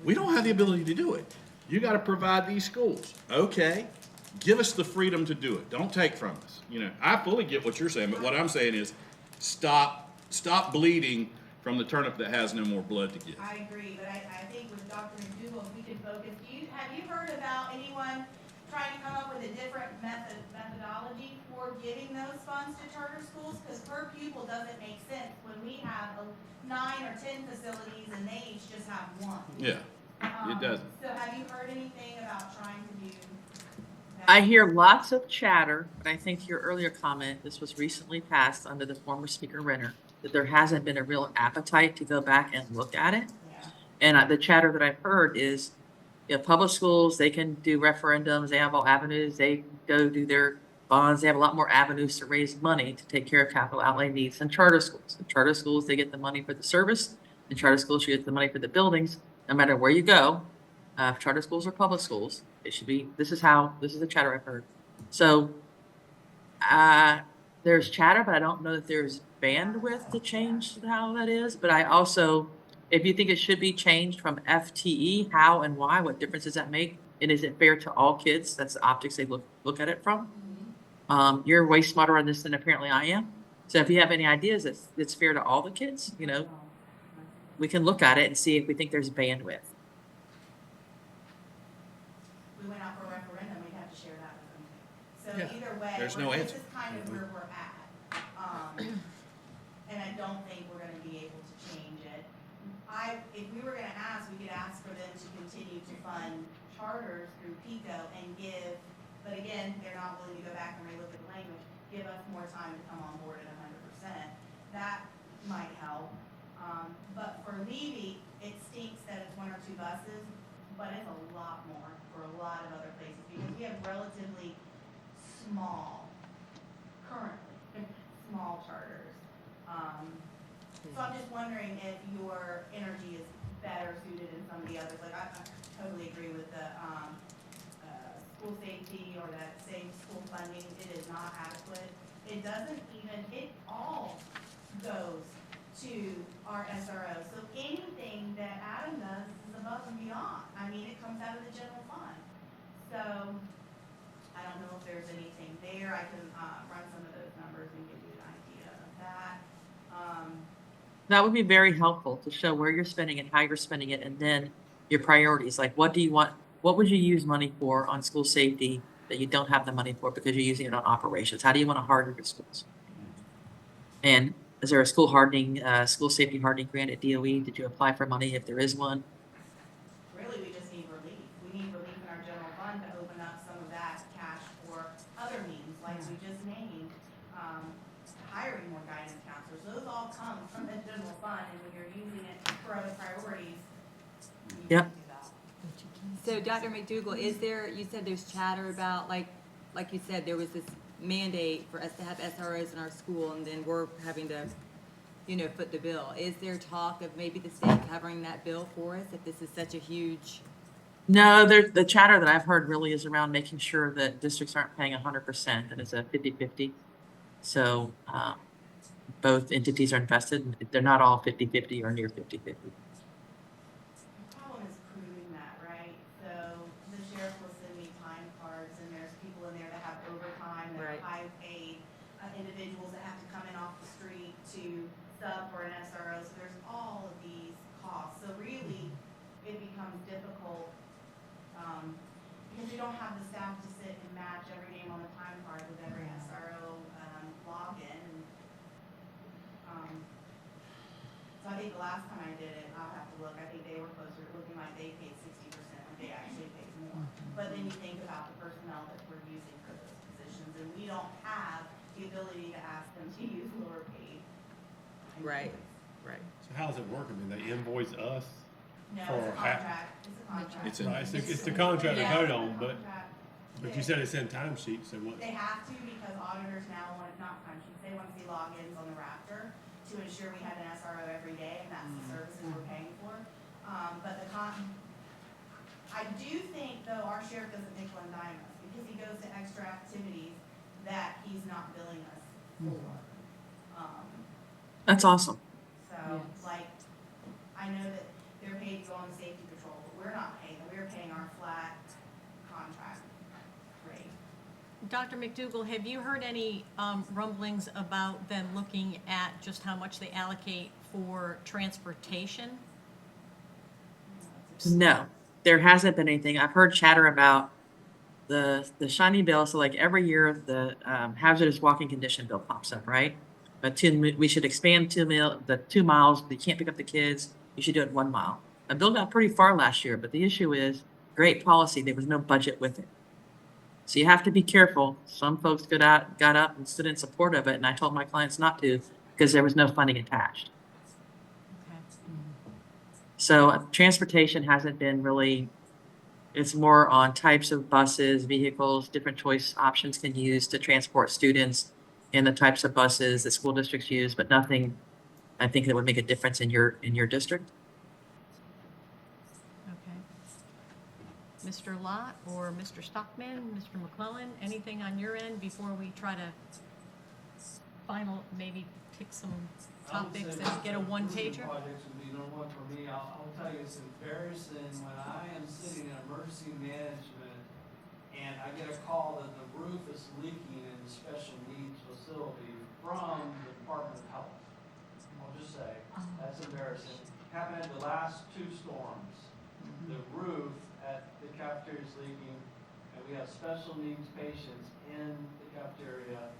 We don't have the ability to do it. You got to provide these schools. Okay, give us the freedom to do it. Don't take from us. I fully get what you're saying, but what I'm saying is stop bleeding from the turnip that has no more blood to give. I agree, but I think with Dr. McDougall, if we could focus, have you heard about anyone trying to come up with a different methodology for giving those funds to charter schools? Because per pupil doesn't make sense when we have 9 or 10 facilities and they each just have one. Yeah, it doesn't. So have you heard anything about trying to do that? I hear lots of chatter, but I think to your earlier comment, this was recently passed under the former Speaker Renner, that there hasn't been a real appetite to go back and look at it. Yeah. And the chatter that I've heard is, public schools, they can do referendums, they have all avenues, they go do their bonds, they have a lot more avenues to raise money to take care of capital outlay needs than charter schools. In charter schools, they get the money for the service, and charter schools should get the money for the buildings, no matter where you go. If charter schools or public schools, it should be, this is the chatter I've heard. So, there's chatter, but I don't know that there's bandwidth to change how that is. But I also, if you think it should be changed from FTE, how and why, what difference does that make? And is it fair to all kids? That's the optics they look at it from. You're way smarter on this than apparently I am. So if you have any ideas that's fair to all the kids, you know, we can look at it and see if we think there's bandwidth. We went out for a referendum, we'd have to share that with them. So Yeah, either way, there's no this answer. is kind of where we're at. And I don't think we're gonna be able to change it. If we were gonna ask, we could ask for them to continue to fund charters through PICO and give, but again, they're not willing to go back and relook at the language, give us more time to come on board at 100%. That might help. But for Levy, it stinks that it's 1 or 2 buses, but it's a lot more for a lot of other places because we have relatively small, currently, small charters. So I'm just wondering if your energy is better suited in some of the others. Like I totally agree with the school safety or that safe school funding. It is not adequate. It doesn't even, it all goes to our SRO. So anything that Adam does is above and beyond. I mean, it comes out of the general fund. So I don't know if there's anything there. I can run some of those numbers and give you an idea of that. That would be very helpful to show where you're spending it, how you're spending it, and then your priorities. Like, what do you want? What would you use money for on school safety that you don't have the money for because you're using it on operations? How do you want to harden your schools? And is there a school safety hardening grant at DOE? Did you apply for money if there is one? Really, we just need relief. We need relief in our general fund to open up some of that cash for other means, like we just named, hiring more guidance counselors. Those all come from the general fund, and when you're using it for other priorities, you Yep. can do that. So Dr. McDougall, is there, you said there's chatter about, like you said, there was this mandate for us to have SROs in our school, and then we're having to, foot the bill. Is there talk of maybe the state covering that bill for us if this is such a huge? No, the chatter that I've heard really is around making sure that districts aren't paying 100% and it's a 50-50. So both entities are invested. They're not all 50-50 or near 50-50. The problem is proving that, right? So the sheriff will send me time cards, and there's people in there that have overtime, that are Right. high paid, individuals that have to come in off the street to sub for an SRO, so there's all of these costs. So really, it becomes difficult, because we don't have the staff to sit and match every name on the time card with every SRO, login. So I think the last time I did it, I'll have to look, I think they were closer, looking like they paid 60% when they actually paid more. But then you think about the personnel that we're using for those positions, and we don't have the ability to ask them to use lower paid. Right. employees. Right. So how's it work? I mean, they invoice us? No, For it's a half- contract, it's a contract. It's a- Right, it's the contract they Yeah, vote it's a on, but contract. you said it's in timesheets, so what? They have to because auditors now want, not timesheets, they want to see logins on the Raptor to ensure we have an SRO every day, and that's the services we're paying for. But I do think, though, our sheriff doesn't nickel and dime us, because he goes to extra activities that he's not billing us for. That's awesome. So, Yes. like, I know that they're paid to go on the safety patrol, but we're not paying them, we're paying our flat contract rate. Dr. McDougall, have you heard any rumblings about them looking at just how much they allocate for transportation? No, there hasn't been anything. I've heard chatter about the shiny bill. So like every year, the hazardous walking condition bill pops up, right? But we should expand the 2 miles. You can't pick up the kids. You should do it 1 mile. A bill got pretty far last year, but the issue is great policy. There was no budget with it. So you have to be careful. Some folks got up and stood in support of it, and I told my clients not to because there was no funding attached. So transportation hasn't been really, it's more on types of buses, vehicles, different choice options can use to transport students in the types of buses that school districts use, but nothing I think it would make a difference in your district. Okay. Mr. Lott or Mr. Stockman, Mr. McClellan, anything on your end before we try to maybe pick some topics and get a one-pager? Projects would be number one for me. I'll tell you, it's embarrassing when I am sitting in emergency management and I get a call that the roof is leaking in the special needs facility from the Department of Health. I'll just say, that's embarrassing. Happened at the last 2 storms. The roof at the cafeteria is leaking, and we have special needs patients in the cafeteria.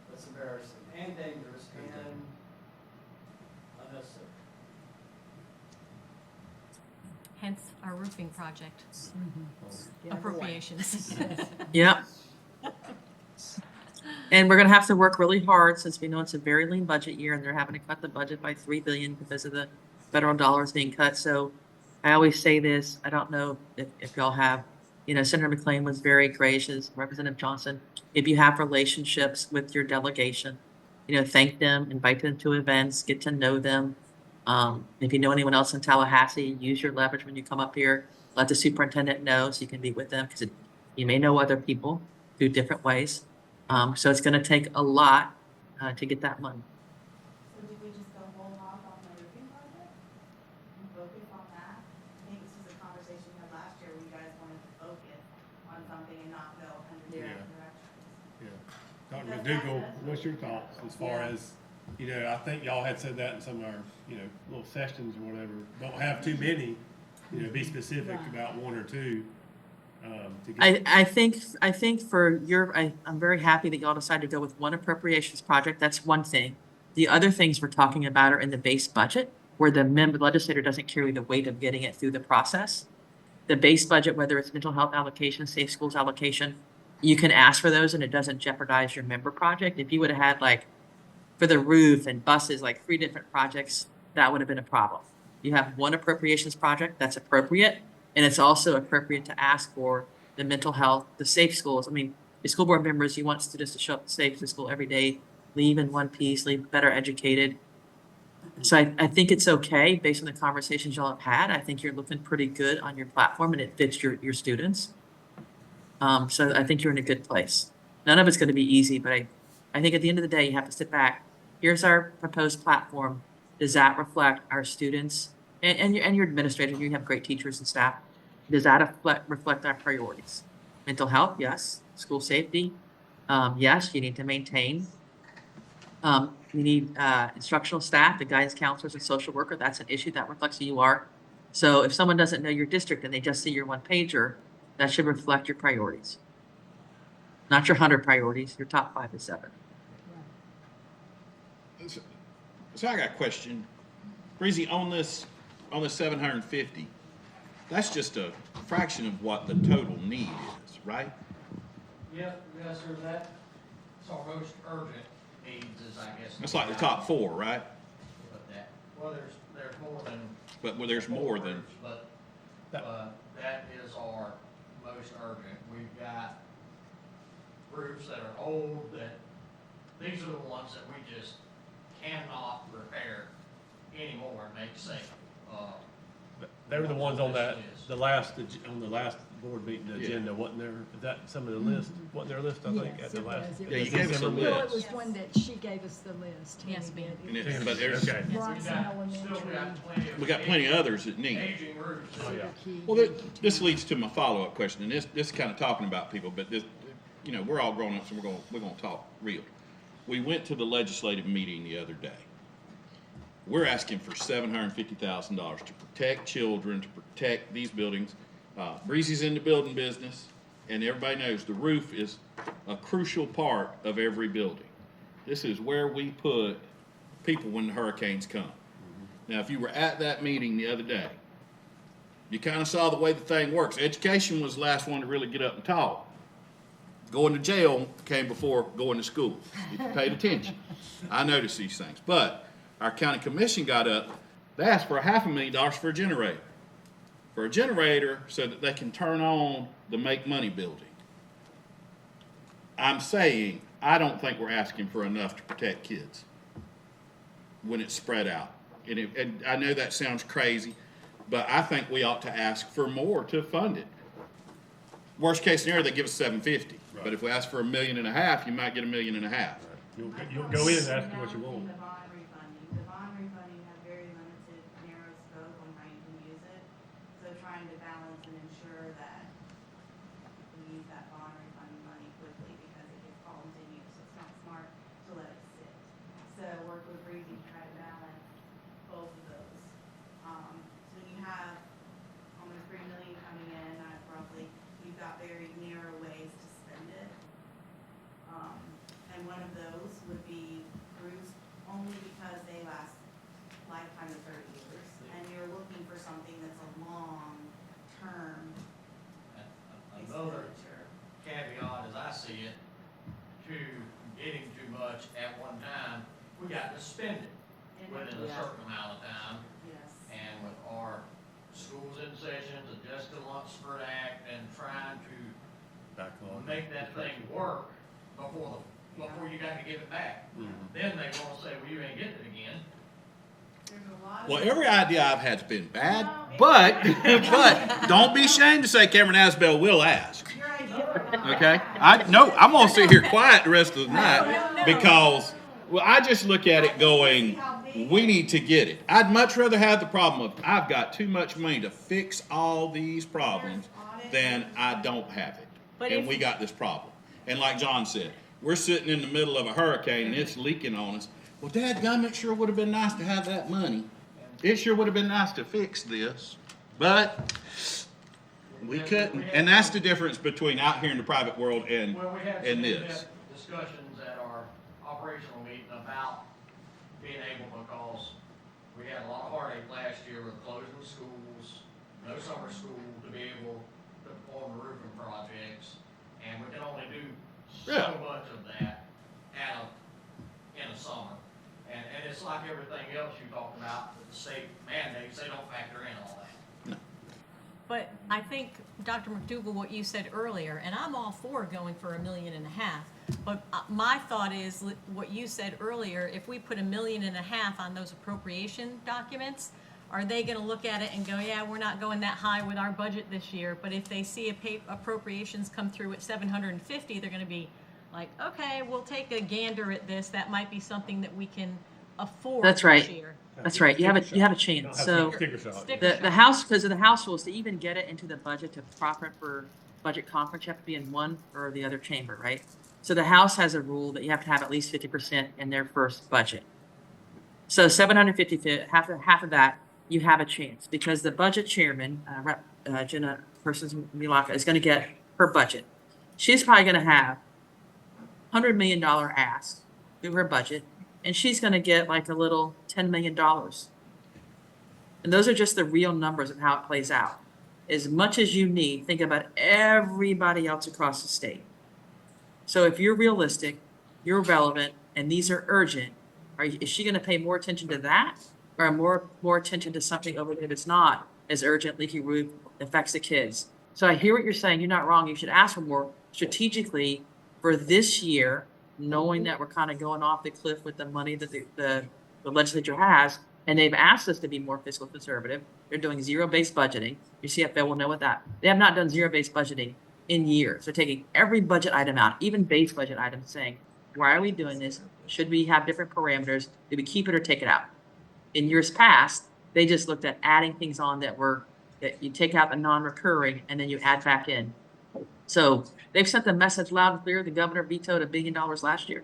That's embarrassing and dangerous and unnecessary. Hence our roofing project Get it away. appropriations. Yep. And we're gonna have to work really hard since we know it's a very lean budget year and they're having to cut the budget by 3 billion because of the federal dollars being cut. So I always say this, I don't know if y'all have, Senator McLean was very gracious, Representative Johnson. If you have relationships with your delegation, thank them, invite them to events, get to know them. If you know anyone else in Tallahassee, use your leverage when you come up here. Let the superintendent know so you can meet with them because you may know other people through different ways. So it's going to take a lot to get that money. So did we just go hold off on the roofing project? And focus on that? I think this was a conversation we had last year where you guys wanted to focus on something and not go under different directions. Yeah. Dr. McDougal, what's your thoughts as far as, I think y'all had said that in some of our, little sessions or whatever. Don't have too many, be specific about 1 or 2. To get. I think for I'm very happy that y'all decided to go with one appropriations project. That's one thing. The other things we're talking about are in the base budget, where the legislator doesn't carry the weight of getting it through the process. The base budget, whether it's mental health allocation, safe schools allocation, you can ask for those and it doesn't jeopardize your member project. If you would have had for the roof and buses, 3 different projects, that would have been a problem. You have one appropriations project that's appropriate, and it's also appropriate to ask for the mental health, the safe schools. I mean, the school board members, you want students to show up safe to school every day, leave in one piece, leave better educated. So I think it's okay based on the conversations y'all have had. I think you're looking pretty good on your platform and it fits your students. So I think you're in a good place. None of it's going to be easy, but I think at the end of the day, you have to sit back. Here's our proposed platform. Does that reflect our students and your administrators? You have great teachers and staff. Does that reflect our priorities? Mental health, yes. School safety, yes. You need to maintain. You need instructional staff, the guidance counselors, and social worker. That's an issue that reflects who you are. So if someone doesn't know your district and they just see your one pager, that should reflect your priorities. Not your 100 priorities, your top 5 to 7. So I got a question. Breezy, on this 750, that's just a fraction of what the total need is, right? Yes, sir, that's our most urgent needs is, I guess. That's like the top 4, right? Well, there's more than. But there's more than. But, that is our most urgent. We've got roofs that are old these are the ones that we just cannot repair anymore and make safe. They were the ones on the last board meeting, the Yeah. agenda, wasn't there? Is that some of the list? Wasn't there a list, I think, Yes, at the it last? was. It Yeah, you was- gave us a Well, it list. was one that she gave us the list. Yes, ma'am. But there's, Okay. Bronson Still Elementary. got plenty of. we got plenty of others that need. Aging roofs. Oh, yeah. Key. Well, this leads to my follow-up question, and this is kind of talking about people, but this, we're all grown ups and we're gonna talk real. We went to the legislative meeting the other day. We're asking for $750,000 to protect children, to protect these buildings. Breezy's in the building business, and everybody knows the roof is a crucial part of every building. This is where we put people when the hurricanes come. Now, if you were at that meeting the other day, you kind of saw the way the thing works. Education was the last one to really get up and talk. Going to jail came before going to school, if you paid attention. I noticed these things. But our county commission got up, they asked for $500,000 for a generator. For a generator so that they can turn on the Make Money building. I'm saying, I don't think we're asking for enough to protect kids. when it's spread out. And I know that sounds crazy, but I think we ought to ask for more to fund it. Worst case scenario, they give us $750. But if we ask for $1.5 million, you might get $1.5 million. You'll go in and ask for what you want. The bond refunding has very limited, narrow scope on how you can use it. So trying to balance and ensure that we use that bond refunding money quickly because it gets called into use. It's not smart to let it sit. So work with Breezy to try to balance both of those. So when you have almost $3 million coming in, roughly, you've got very narrow ways to spend it. And one of those would be roofs only because they last lifetime of 30 years. And you're looking for something that's a long-term Another expenditure. caveat, as I see it, to getting too much at one time, we got to spend it within a certain amount of time. Yes. And with our schools in sessions, adjusting Lunsford Act, and trying to Backlog. make that thing work before you got to give it back. Then they won't say, well, you ain't getting it again. There's a lot of. Well, every idea I've had's been bad, but don't be ashamed to say Cameron Asbell will ask. Your idea. Okay? I'm gonna sit here quiet the rest of the night because, well, I just look at it going, we need to get it. I'd much rather have the problem of I've got too much money to fix all these problems than I don't have it. But And if- we got this problem. And like John said, we're sitting in the middle of a hurricane and it's leaking on us. Well, dadgummit, it sure would have been nice to have that money. It sure would have been nice to fix this, but we couldn't. And that's the difference between out here in the private world and Well, we had some this. in-depth discussions at our operational meeting about being able, because we had a lot of heartache last year with closing the schools, no summer school, to be able to perform the roofing projects. And we can only do so Yeah. much of that in a summer. And it's like everything else you talked about, with the state mandates, they don't factor in all that. But I think, Dr. McDougall, what you said earlier, and I'm all for going for $1.5 million, but my thought is what you said earlier, if we put $1.5 million on those appropriation documents, are they gonna look at it and go, yeah, we're not going that high with our budget this year, but if they see appropriations come through at 750, they're gonna be like, okay, we'll take a gander at this, that might be something that we can afford That's right. this year. That's right. You have a You don't chance. have So to sticker shock. Sticker the House, because of the House rules, to even get it into the budget to profit for budget conference, you have to be in one or the other chamber, right? So the House has a rule that you have to have at least 50% in their first budget. So 750, half of that, you have a chance because the budget chairman, Jenna Persons Milaka, is going to get her budget. She's probably going to have $100 million ask through her budget, and she's going to get like a little $10 million. And those are just the real numbers of how it plays out. As much as you need, think about everybody else across the state. So if you're realistic, you're relevant, and these are urgent, is she going to pay more attention to that, or more attention to something over there that's not as urgent, leaky roof, affects the kids? So I hear what you're saying. You're not wrong. You should ask for more strategically for this year, knowing that we're kind of going off the cliff with the money that the legislature has, and they've asked us to be more fiscal conservative. They're doing zero-based budgeting. Your CFO will know what that. They have not done zero-based budgeting in years. They're taking every budget item out, even base budget items, saying, why are we doing this? Should we have different parameters? Do we keep it or take it out? In years past, they just looked at adding things on that you take out the non-recurring and then you add back in. So they've sent the message loud and clear. The governor vetoed $1 billion last year.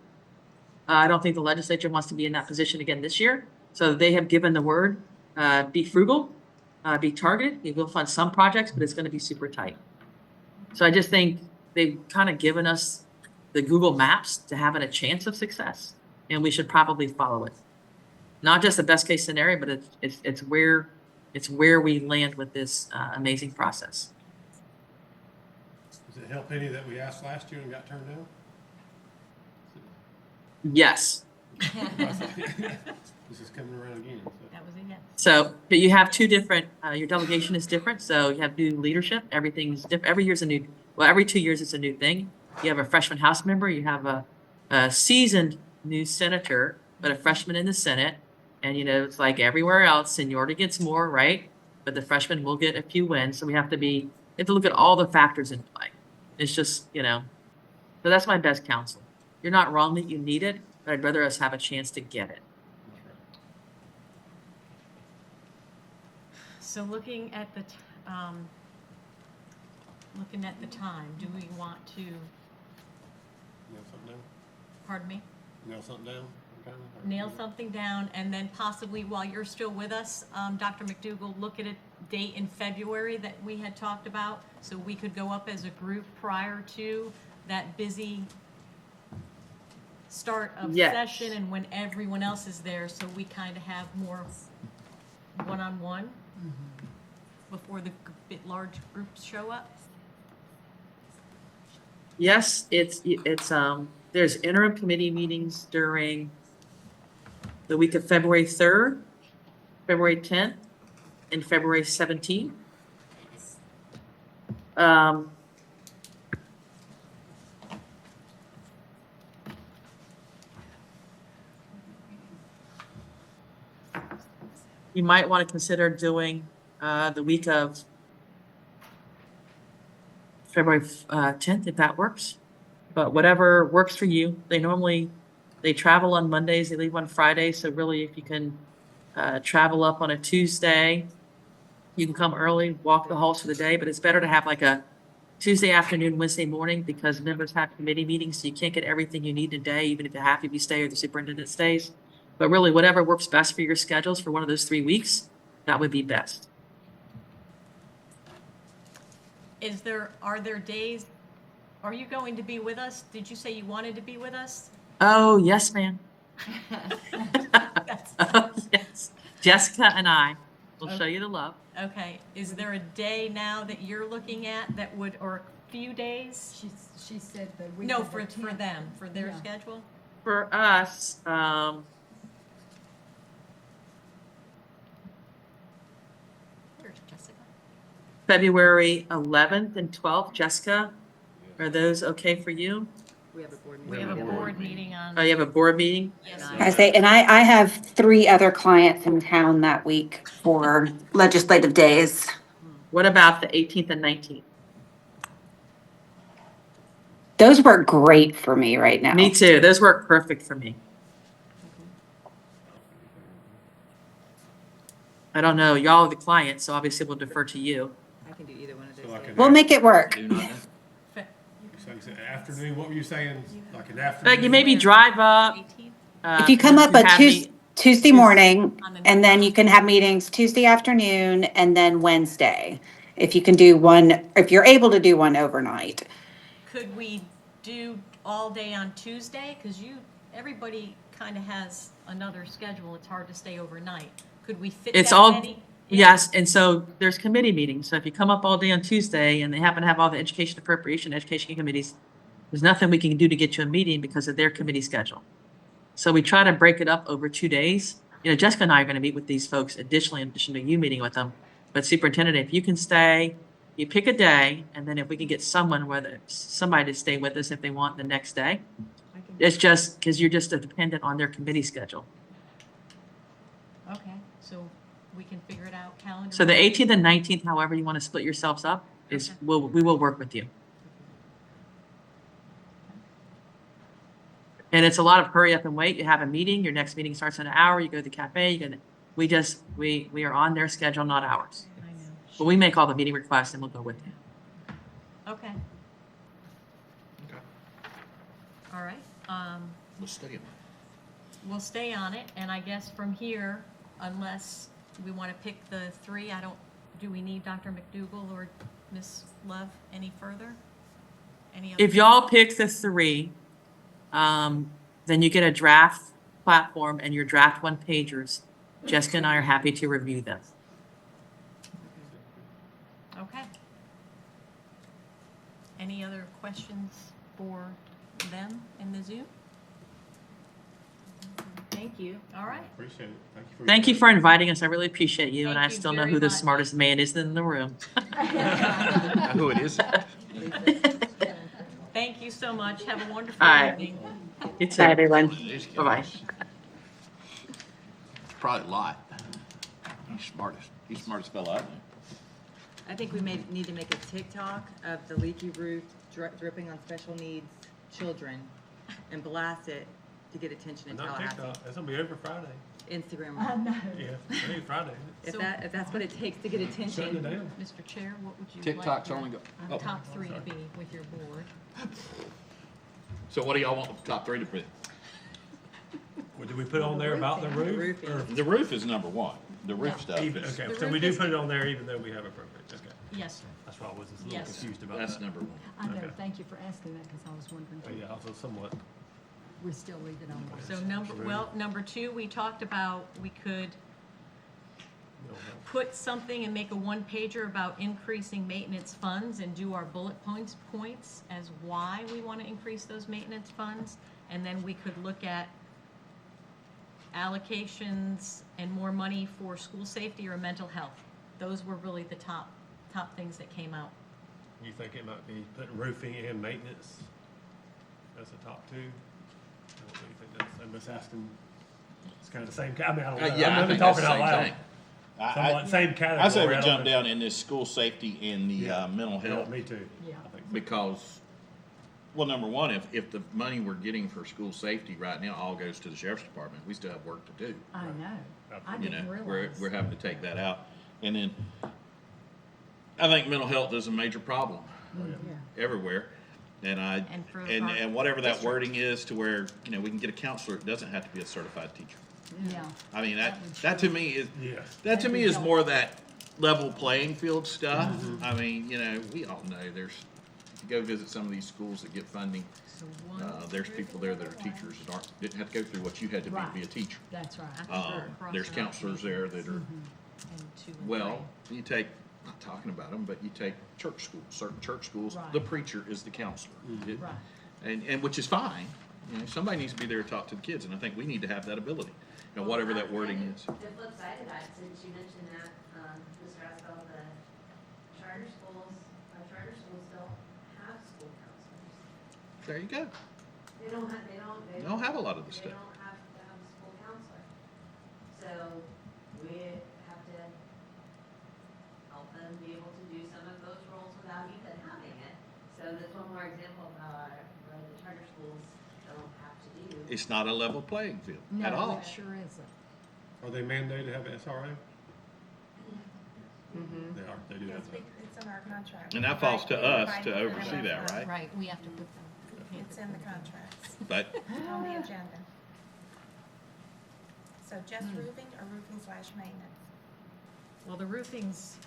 I don't think the legislature wants to be in that position again this year. So they have given the word, be frugal, be targeted. We will fund some projects, but it's going to be super tight. So I just think they've kind of given us the Google Maps to having a chance of success, and we should probably follow it. Not just the best case scenario, but it's where we land with this amazing process. Does it help any that we asked last year and got turned down? Yes. This is coming around again. So. That was a yes. So, but you have two different, your delegation is different. So you have new leadership. Everything's different. Every 2 years it's a new thing. You have a freshman House member. You have a seasoned new senator, but a freshman in the Senate. And, it's like everywhere else, seniority gets more, right? But the freshmen will get a few wins, so we have to look at all the factors in play. It's just, so that's my best counsel. You're not wrong that you need it, but I'd rather us have a chance to get it. So looking at the time, do we want to, Nail something down? pardon me? Nail something down? Okay. Nail something down, and then possibly while you're still with us, Dr. McDougall, look at a date in February that we had talked about, so we could go up as a group prior to that busy start of Yes. session and when everyone else is there, so we kind of have more one-on-one before the large groups show up. Yes, there's interim committee meetings during the week of February 3rd, February 10th, and February 17th. You might want to consider doing the week of February 10th, if that works. But whatever works for you. They travel on Mondays, they leave on Fridays. So really, if you can travel up on a Tuesday, you can come early, walk the halls for the day. But it's better to have like a Tuesday afternoon, Wednesday morning, because members have committee meetings, so you can't get everything you need in a day, even if you have to stay or the superintendent stays. But really, whatever works best for your schedules for one of those 3 weeks, that would be best. Are there days, are you going to be with us? Did you say you wanted to be with us? Oh, yes, ma'am. Oh, yes. Jessica and I will show you the love. Okay, is there a day now that you're looking at that would, or a few days? She said the week No, of the for 10th. them, for their Yeah. schedule? For us, Where's Jessica? February 11th and 12th. Jessica, are those okay for you? We have a board We have a board meeting on. Oh, you have a board meeting? Yes. I say, and I have 3 other clients in town that week for legislative days. What about the 18th and 19th? Those work great for me right now. Me too. Those work perfect for me. I don't know. Y'all are the clients, so obviously we'll defer to you. I can do either one of So those. like days. an We'll make it work. So you said afternoon, what were you saying? Like an afternoon? Like you maybe drive up. 18th? If you come up a have Tuesday morning, On the and then you can have meetings Tuesday afternoon and then Wednesday. If you can do one, if you're able to do one overnight. Could we do all day on Tuesday? Because everybody kind of has another schedule. It's hard to stay overnight. Could we fit It's that all, many? yes, and so there's committee meetings. So if you come up all day on Tuesday and they happen to have all the education appropriation, education committees, there's nothing we can do to get you a meeting because of their committee schedule. So we try to break it up over 2 days. Jessica and I are going to meet with these folks additionally, in addition to you meeting with them. But superintendent, if you can stay, you pick a day, and then if we can get somebody to stay with us if they want the next day. It's just because you're just dependent on their committee schedule. Okay, so we can figure it out calendar. So the 18th and 19th, however you want to split yourselves up, is we will work with you. And it's a lot of hurry up and wait. You have a meeting, your next meeting starts in an hour, you go to the cafe, we are on their schedule, not ours. I know. But we make all the meeting requests and we'll go with you. Okay. Okay. All right. Let's stay in. We'll stay on it, and I guess from here, unless we want to pick the 3, do we need Dr. McDougall or Ms. Love any further? Any other? If y'all pick the 3, then you get a draft platform and your draft 1-pagers. Jessica and I are happy to review them. Okay. Any other questions for them in the Zoom? Thank you. All right. Appreciate it. Thank you for. Thank you for inviting us. I really appreciate you, and Thank I you still know very who the much. smartest man is in the room. Who it is? Thank you so much. Have a wonderful All right. evening. You too. Bye, everyone. Bye-bye. probably a lot. He's smartest fella I know. I think we need to make a TikTok of the leaky roof dripping on special needs children and blast it to get attention in Not Tallahassee. TikTok, that's gonna be over Friday. Instagram. I know. Yeah, I think Friday. If that's what it takes to get Shutting it attention. down. Mr. Chair, what would you like? TikTok's your, only oh. Top three to be with your board? So what do y'all want the top three to be? Well, did we put on there about the roof? Roofing. Or The roof is number one. The roof stuff even, is, okay, The so we roof do is- put it on there even though we have appropriate, okay. Yes, sir. That's why I was just a little Yes. confused about that's that. number one. I know, Okay. thank you for asking that, because I was wondering, But yeah, also somewhat, we still leave it on there. So number two, we talked about, we could you know, put something and make a one-pager about increasing maintenance funds and do our bullet points as why we want to increase those maintenance funds. And then we could look at allocations and more money for school safety or mental health. Those were really the top things that came out. you think it might be putting roofing and maintenance as the top two? What do you think that's, I'm just asking, it's kind of the same, I mean, I don't know. Yeah, I I'm think that's talking the out same loud. thing. Somewhat same category. I say we don't jump know. down in this school safety and the Yeah. mental Yeah, health. me too. Yeah. I think so. Because, well, number one, if the money we're getting for school safety right now all goes to the sheriff's department, we still have work to do. I know, I You know, didn't we're realize. having to take that out. And then, I think mental health is a major problem Yeah. everywhere. And And for our and whatever that district. wording is to where, you know, we can get a counselor, it doesn't have to be a certified teacher. Yeah. I mean, That would that to sure- me is, Yes. that to That'd me be is helpful. more that level playing field stuff. Mm-hmm. I mean, you know, we all know there's, if you go visit some of these schools that get funding, So one, there's people there that are teachers that didn't have to go through what you had to be to be a Right. teacher. That's right. I think we're across There's our counselors there that are, and two and well, you take, not talking about them, but you take church schools, certain church schools, Right. the preacher is the counselor. It- Right. And which is fine, you know, somebody needs to be there to talk to the kids, and I think we need to have that ability, you know, whatever that wording is. The flip side of that, since you mentioned that, Mr. Asbell, the charter schools don't have school counselors. There you go. They don't have a lot of the They stuff. don't have to have a school counselor. So we have to help them be able to do some of those roles without even having it. So that's one more example of how what the charter schools don't have to do. It's not a level playing field at No, all. it sure isn't. Are they mandated to have an SRO? Mm-hmm. They are, they do have that. It's in our contract. And that falls to us to oversee that, right? Right, we have to put them. It's in the contracts, But, on the agenda. So just roofing or roofing/maintenance? Well, the roofing's,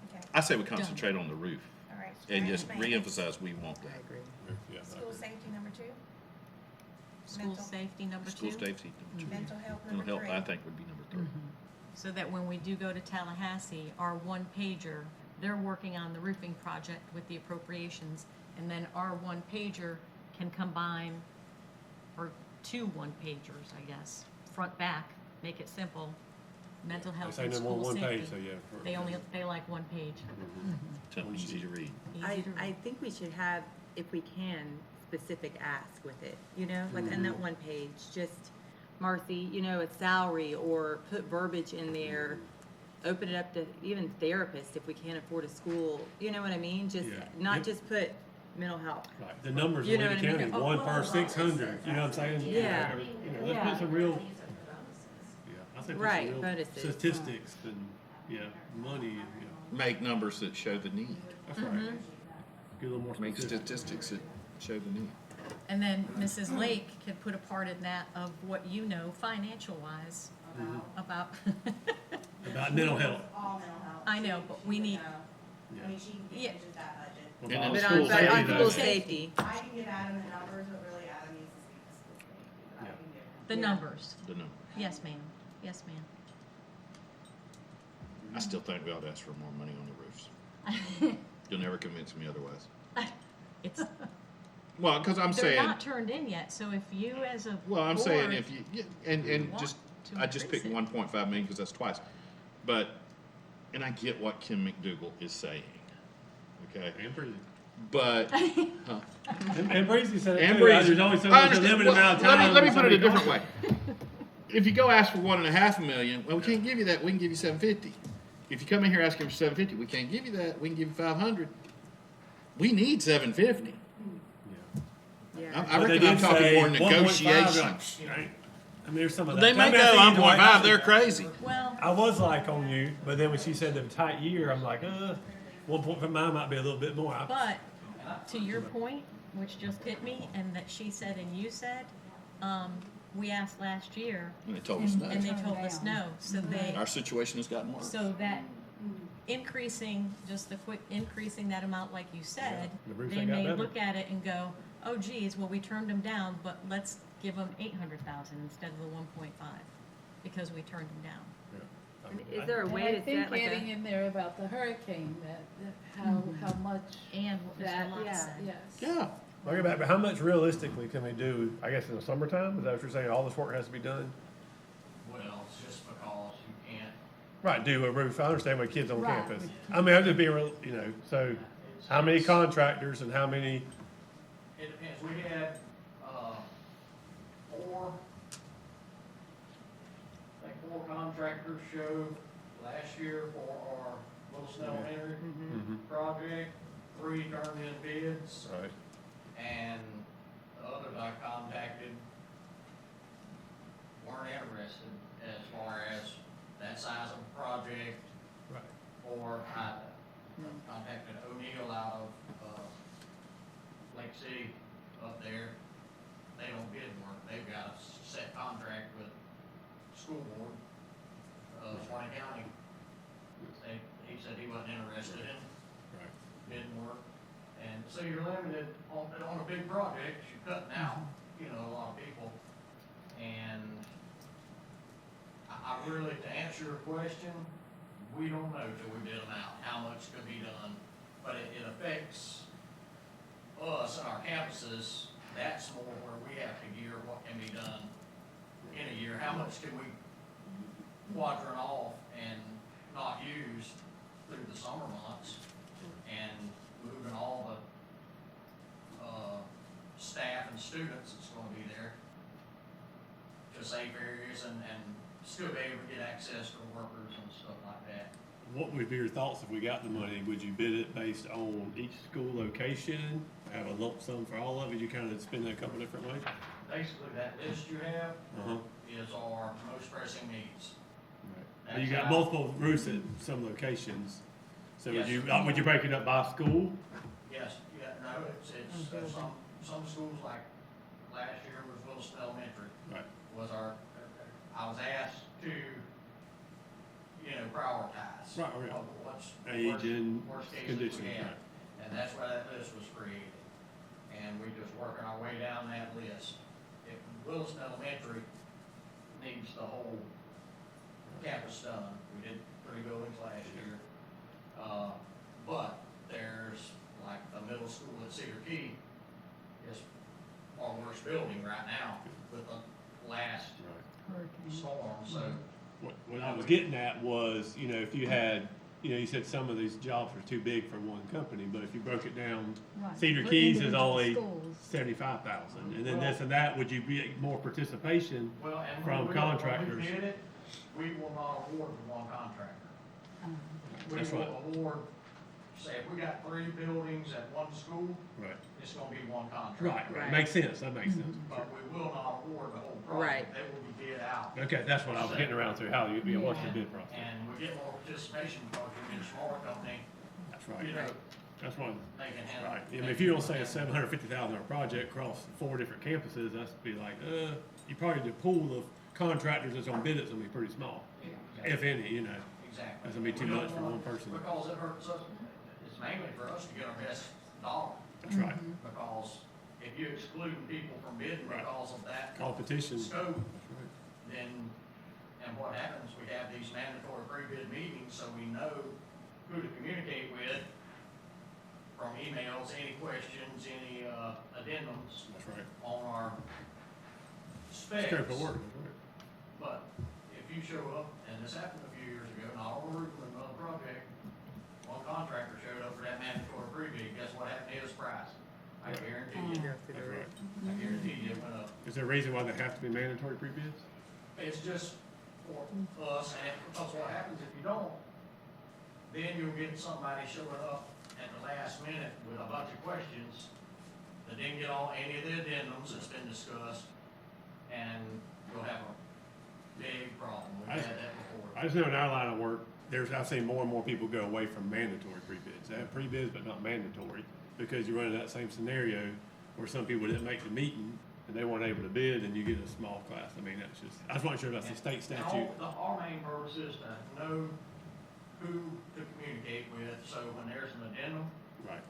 Okay, I say we concentrate on the roof all right. and just Maintenance. reemphasize we want that. Yeah, School safety, number two. school Mental- safety number School two. safety, number two. Mental health, Mental number health, three. I think would be number three. So that when we do go to Tallahassee, our one pager, they're working on the roofing project with the appropriations. And then our one pager can combine, or two one pagers, I guess, front, back, make it simple. Mental They health say and no more school one page, so safety. yeah. They like one page. Something easy to read. Easy to I read. think we should have, if we can, specific ask with it, you know, like in that one page, just, Marcy, you know, a salary, or put verbiage in there, open it up to even therapists if we can't afford a school, you know what I mean? Just, Yeah. not Yep. just put mental health. Right, the numbers You in know Lee what I mean? County, Oh, one well, per 600, you know what I'm saying? Yeah. You know, let's Yeah. put some real, These are for bonuses. yeah, I think Right, there's some bonuses. real statistics and, yeah, money, you know, Make numbers that show the need. that's right. Get a little more Make specific. statistics that show the need. And then Mrs. Lake could put a part in that of what you know financial-wise about, About mental health. All mental health. I know, but we need- I mean, she Yeah. can change that budget. And then About But school on, safety, on though. school safety, I can give Adam the numbers, but really Adam needs to speak to school safety, but I Yeah. can give him. the numbers. The number. Yes, ma'am. Yes, ma'am. I still think we ought to ask for more money on the roofs. You'll never convince me otherwise. It's, Well, because I'm they're saying, not turned in yet, so if you as a well, I'm saying board- if you, yeah, and want just, to I just increase picked it. 1.5 million because that's twice. But, and I get what Kim McDougal is saying, okay? And Breezy. But, And Breezy said it and too, Breezy. there's only so I much, a understand. limited Well, amount of time. Let me put it a somebody different calls. way. if you go ask for 1.5 million, well, we can't give you that. We can give you 750. If you come in here asking for 750, we can't give you that. We can give you 500. We need 750. I But they reckon I'm did talking say more 1.5, negotiations. right? I mean, there's some of that. They may I mean, go, I see I'm either way. 1.5, they're crazy. Well, I was like on you, but then when she said the tight year, I'm like, 1.5 mine might be a little bit more. but to your point, which just hit me, and that she said and you said, we asked last year, And they told us and they no. told us no. So they, Our situation has gotten worse. so that increasing, just the quick increasing that amount like you said, the roofs they ain't got may better. look at it and go, oh geez, well, we turned them down, but let's give them 800,000 instead of the 1.5, because we turned them down. Is there a And way I to think set like adding a, in there about the hurricane, that how much And what that, Mr. Lott yeah, said. yes. Yeah. Okay, but how much realistically can we do, I guess, in the summertime? Is that what you're saying? All this work has to be done? Well, it's just because you can't. Right, do a roof. I understand with kids on Right, campus. with I mean, I'm just being real, so how many contractors and how many, It depends, we had, 4 contractors show last year for our Wilson Elementary project. 3 turned in bids, right, and the others I contacted weren't interested as far as that size of a project. right. Or I contacted O'Neill out of, Lake City up there. They don't bid work, they've got a set contract with school board, Swanee County. He said he wasn't interested in Right. bidding work. And so you're limited on a big project, you're cutting out, a lot of people. And I really, to answer your question, we don't know till we bid them out, how much can be done. But it affects us and our campuses, that's more where we have to gear what can be done in a year. How much can we quadrant off and not use through the summer months? And moving all the, staff and students that's gonna be there to safe areas and still be able to get access to workers and stuff like that. What would be your thoughts if we got the money? Would you bid it based on each school location? Have a lump sum for all of it? You kind of spend it a couple different ways? Basically, that list you have Uh-huh. is our most pressing needs. Right. You got multiple roofs at some locations. So Yes. would you break it up by school? Yes, no, it's, some schools like last year was Wilson Elementary. Right. Was I was asked to, prioritize. Right, yeah. What's Age worst- and worst cases condition, we have. right. And that's why that list was created. And we just working our way down that list. If Wilson Elementary needs the whole campus done, we did 3 buildings last year. But there's, like, the middle school at Cedar Key is our worst building right now with the last storm, so. What I was getting at was, if you had, you said some of these jobs are too big for one company, but if you broke it down, Right. Cedar For Keys is individual only schools. 75,000, and then this and that, would you be more participation Well, and from when contractors? we bid it, we will not award to one contractor. We That's will right. award, say, if we got 3 buildings at one school, Right, it's gonna be one contract. right, makes sense, that makes sense. But we will not award the whole Right. project, they will be bid out. Okay, that's what I was getting around to, how you, what's the bid process? And we get more participation because we're a smaller company, That's you right, know, that's one, they can handle. right. I mean, if you don't say a $750,000 project across 4 different campuses, that's be like, you probably, the pool of contractors that's on bid it's gonna be pretty small, if any, Exactly. That's gonna be too We don't much for want- one person. Because it hurts us, it's mainly for us to get our best dollar. That's right. Because if you exclude people from bidding Right. because of that Competition. scope, That's right. then, and what happens, we have these mandatory pre-bid meetings, so we know who to communicate with from emails, any questions, any, addendums That's right. on our specs. Scope of work, that's right. But if you show up, and this happened a few years ago, not on a roof, but another project, one contractor showed up for that mandatory pre-bid, guess what happened to his price? I guarantee you, That's right. I guarantee you it went up. Is there a reason why they have to be mandatory pre-bids? it's just for us, and because what happens if you don't, then you'll get somebody showing up at the last minute with a bunch of questions that didn't get all any of the addendums that's been discussed, and you'll have a big problem. We've had that before. I just know in our line of work, I've seen more and more people go away from mandatory pre-bids. They have pre-bids, but not mandatory, because you run into that same scenario where some people didn't make the meeting and they weren't able to bid, and you get a small class. I mean, that's just, I just wasn't sure if that's the state statute. Our main purpose is to know who to communicate with, so when there's an addendum, Right.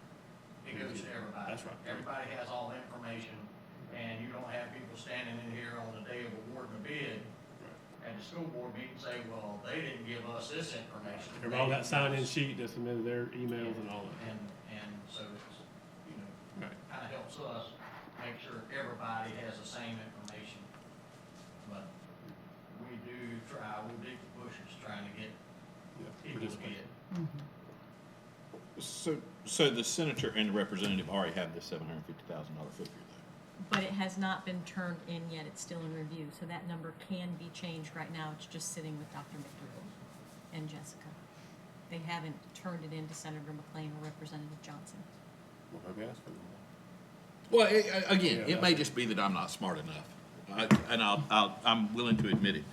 it goes to everybody. That's right. Everybody has all the information, and you don't have people standing in here on the day of awarding a bid at the school board meeting say, well, they didn't give us this information. Everybody got sign-in sheet that submitted their emails and all that. And so it's, you know, Right. kind of helps us make sure everybody has the same information. But we do try, we'll dig the bushes trying to get Yeah, people to participate. bid. So the senator and the representative already have this $750,000 figure though. But it has not been turned in yet, it's still in review, so that number can be changed right now, it's just sitting with Dr. McDougal and Jessica. They haven't turned it in to Senator McLean or Representative Johnson. Well, maybe ask for them. Well, again, Yeah, it may just be that I'm not smart enough, and I'm willing to admit it.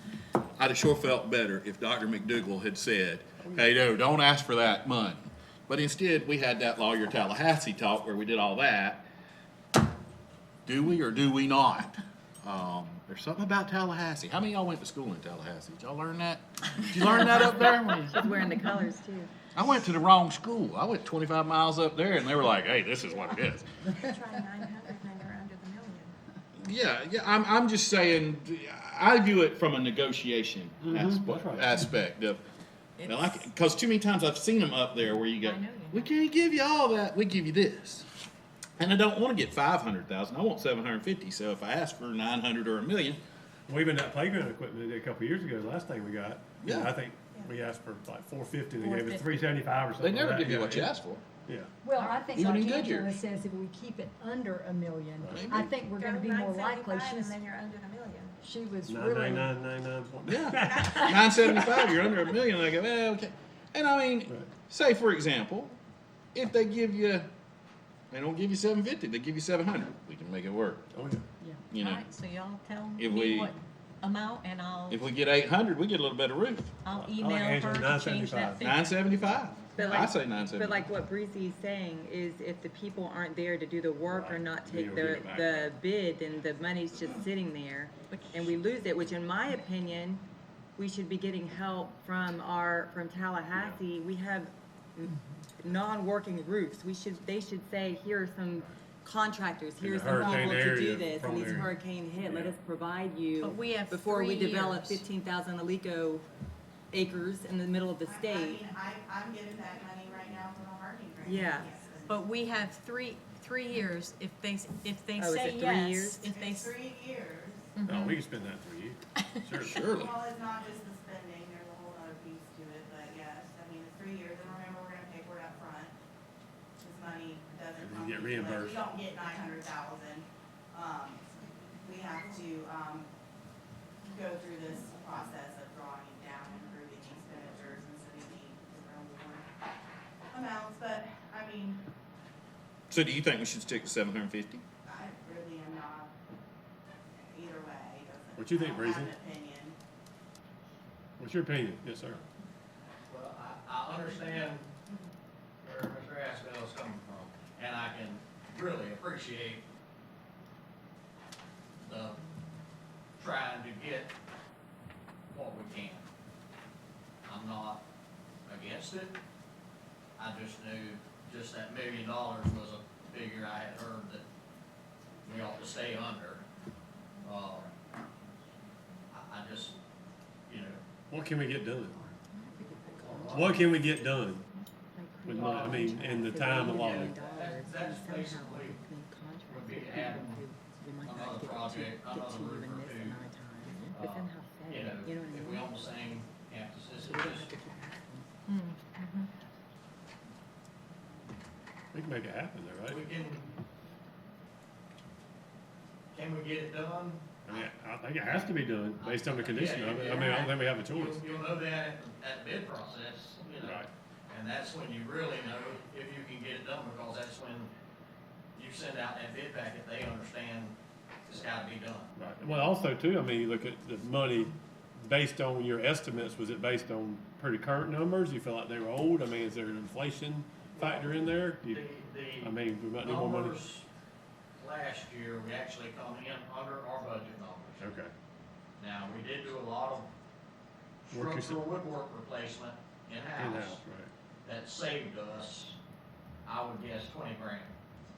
I'd have sure felt better if Dr. McDougal had said, hey, no, don't ask for that money. But instead, we had that lawyer Tallahassee talk where we did all that. Do we or do we not? There's something about Tallahassee. How many of y'all went to school in Tallahassee? Did y'all learn that? Did you learn that up there? She's wearing the colors too. I went to the wrong school. I went 25 miles up there, and they were like, hey, this is what it is. Try 900 when they're under the million. Yeah, I'm just saying, I view it from a negotiation that's right. aspect of, because too many times I've seen them up there where you go, I know you we can't give you all that, we give you this. And I don't want to get 500,000, I want 750, so if I ask for 900 or $1 million, Well, even that playground equipment they did a couple of years ago, the last thing we got, Yeah. I think we asked for like 450, and they gave us 375 or they something. never like give that. you what you ask for. Yeah. Well, I think Even like in good Angela years. says, if we keep it under $1 million, Maybe. I think we're gonna be more likely. And then you're under the million. She was really, 99999. Yeah, 975, you're under $1 million, and I go, okay. And I mean, Right. say for example, if they give you, they don't give you 750, they give you 700, we can make it work, Oh, yeah. yeah. you know. All right, so y'all tell If me we- what amount, and I'll If we get 800, we get a little better roof. I'll like email Angela, her to change 975. that figure. 975. But I like- say 975. But like what Breezy's saying is if the people aren't there to do the work or Right. not Then take you'll give the, it back. the bid, then the money's just sitting there and we lose it, which in my opinion, we should be getting help from Tallahassee. We have non-working roofs. They should say, here are some contractors, In the here's some hurricane people to area, do this, prone and these area. hurricane hit, let Yeah. us provide you. But we have Before we 3 develop years. 15,000 Alico acres in the middle of the I state. mean, I'm getting that money right now from a hurricane grant. Yeah. But we have three years, if they Oh, is say it 3 yes, years? if they, It's 3 years. No, we can spend that in 3 years. Sure. Surely. Well, it's not just the spending, there's a whole other piece to it, but yes, I mean, it's 3 years, and remember, we're gonna pay for it up front. This money doesn't And you come. get like, reimbursed. We don't get 900,000. We have to, go through this process of drawing it down and approving the expenditures and setting the different award amounts, but, I mean, So do you think we should stick to 750? I really am not, either way, doesn't. What you think, I don't have Breezy? an opinion. What's your opinion? Yes, sir. Well, I understand where Mr. Aspel is coming from, and I can really appreciate the trying to get what we can. I'm not against it. I just knew just that $1 million was a figure I had heard that we ought to stay under. I just, you know, What can we get done? What can we get done? With money, I mean, in the time allotted. that's basically would be to add another project, another roof or two. You know, if we on the same campus, this is just, We can make it happen though, right? we can we get it done? I mean, I think it has to be done based on the condition of it. I mean, I don't think we have a choice. You'll know that at the bid process, you know. Right. And that's when you really know if you can get it done, because that's when you send out that bid packet, they understand it's gotta be done. Right. Well, also too, I mean, you look at the money based on your estimates, was it based on pretty current numbers? You feel like they were old? I mean, is there an inflation factor in there? I mean, we might need more money. Numbers last year, we actually come in under our budget numbers. Okay. Now, we did do a lot of Work yourself- structural woodwork replacement in-house. In-house, right. That saved us, I would guess, 20 grand.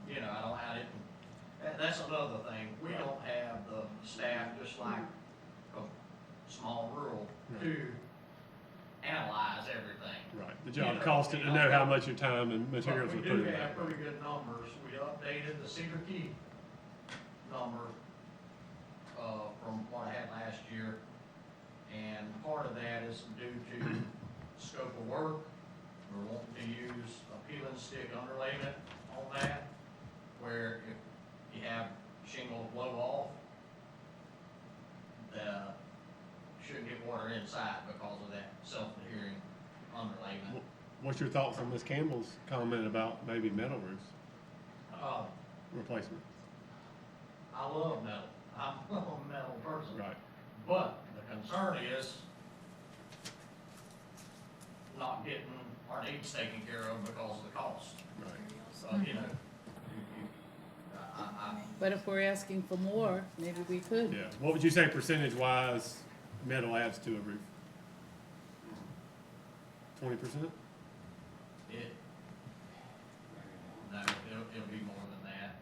You know, I didn't, that's another thing. We don't have the staff, just like a small rural, to analyze everything. Right. The job costed to know how much your time and materials But were we put do in have that. pretty good numbers. We updated the Cedar Key number, from what I had last year. And part of that is due to scope of work. We're wanting to use a peel and stick underlayment on that, where if you have shingle blow off, shouldn't get water inside because of that self-adhering underlayment. What's your thoughts on Ms. Campbell's comment about maybe metal roofs replacement? I love metal. I'm a metal person. Right. But the concern is not getting our needs taken care of because of the cost. Right. So, you know, But if we're asking for more, maybe we could. Yeah. What would you say percentage wise metal adds to a roof? 20%? no, it'll be more than that.